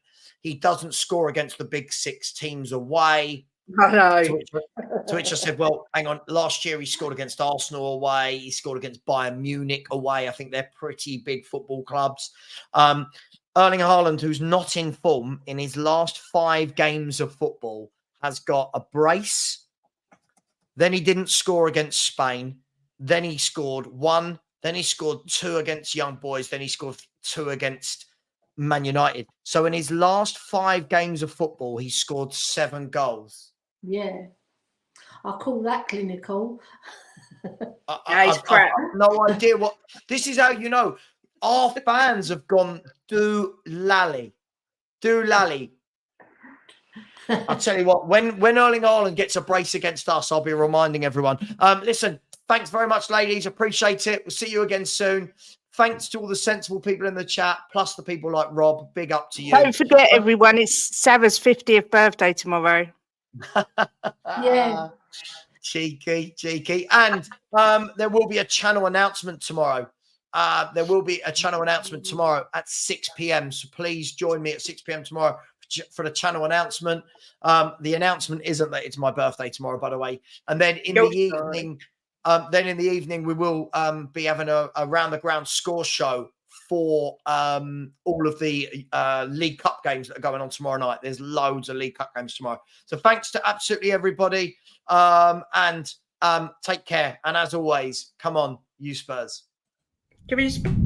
[SPEAKER 2] he doesn't score against the big 6 teams away.
[SPEAKER 5] I know.
[SPEAKER 2] To which I said, well, hang on. Last year he scored against Arsenal away. He scored against Bayern Munich away. I think they're pretty big football clubs. Erling Haaland, who's not in form in his last 5 games of football, has got a brace. Then he didn't score against Spain. Then he scored 1. Then he scored 2 against Young Boys. Then he scored 2 against Man United. So in his last 5 games of football, he scored 7 goals.
[SPEAKER 4] Yeah. I call that clinical.
[SPEAKER 5] I've
[SPEAKER 2] no idea what. This is how you know. Our fans have gone, do lally. Do lally. I'll tell you what, when Erling Haaland gets a brace against us, I'll be reminding everyone. Listen, thanks very much, ladies. Appreciate it. We'll see you again soon. Thanks to all the sensible people in the chat, plus the people like Rob. Big up to you.
[SPEAKER 5] Don't forget, everyone, it's Savva's 50th birthday tomorrow.
[SPEAKER 4] Yeah.
[SPEAKER 2] Cheeky. And there will be a channel announcement tomorrow. There will be a channel announcement tomorrow at 6 p.m. So please join me at 6 p.m. tomorrow for the channel announcement. The announcement isn't that it's my birthday tomorrow, by the way. And then in the evening, we will be having a round the ground score show for all of the League Cup games that are going on tomorrow night. There's loads of League Cup games tomorrow. So thanks to absolutely everybody. And take care. And as always, come on, you Spurs.
[SPEAKER 5] Give me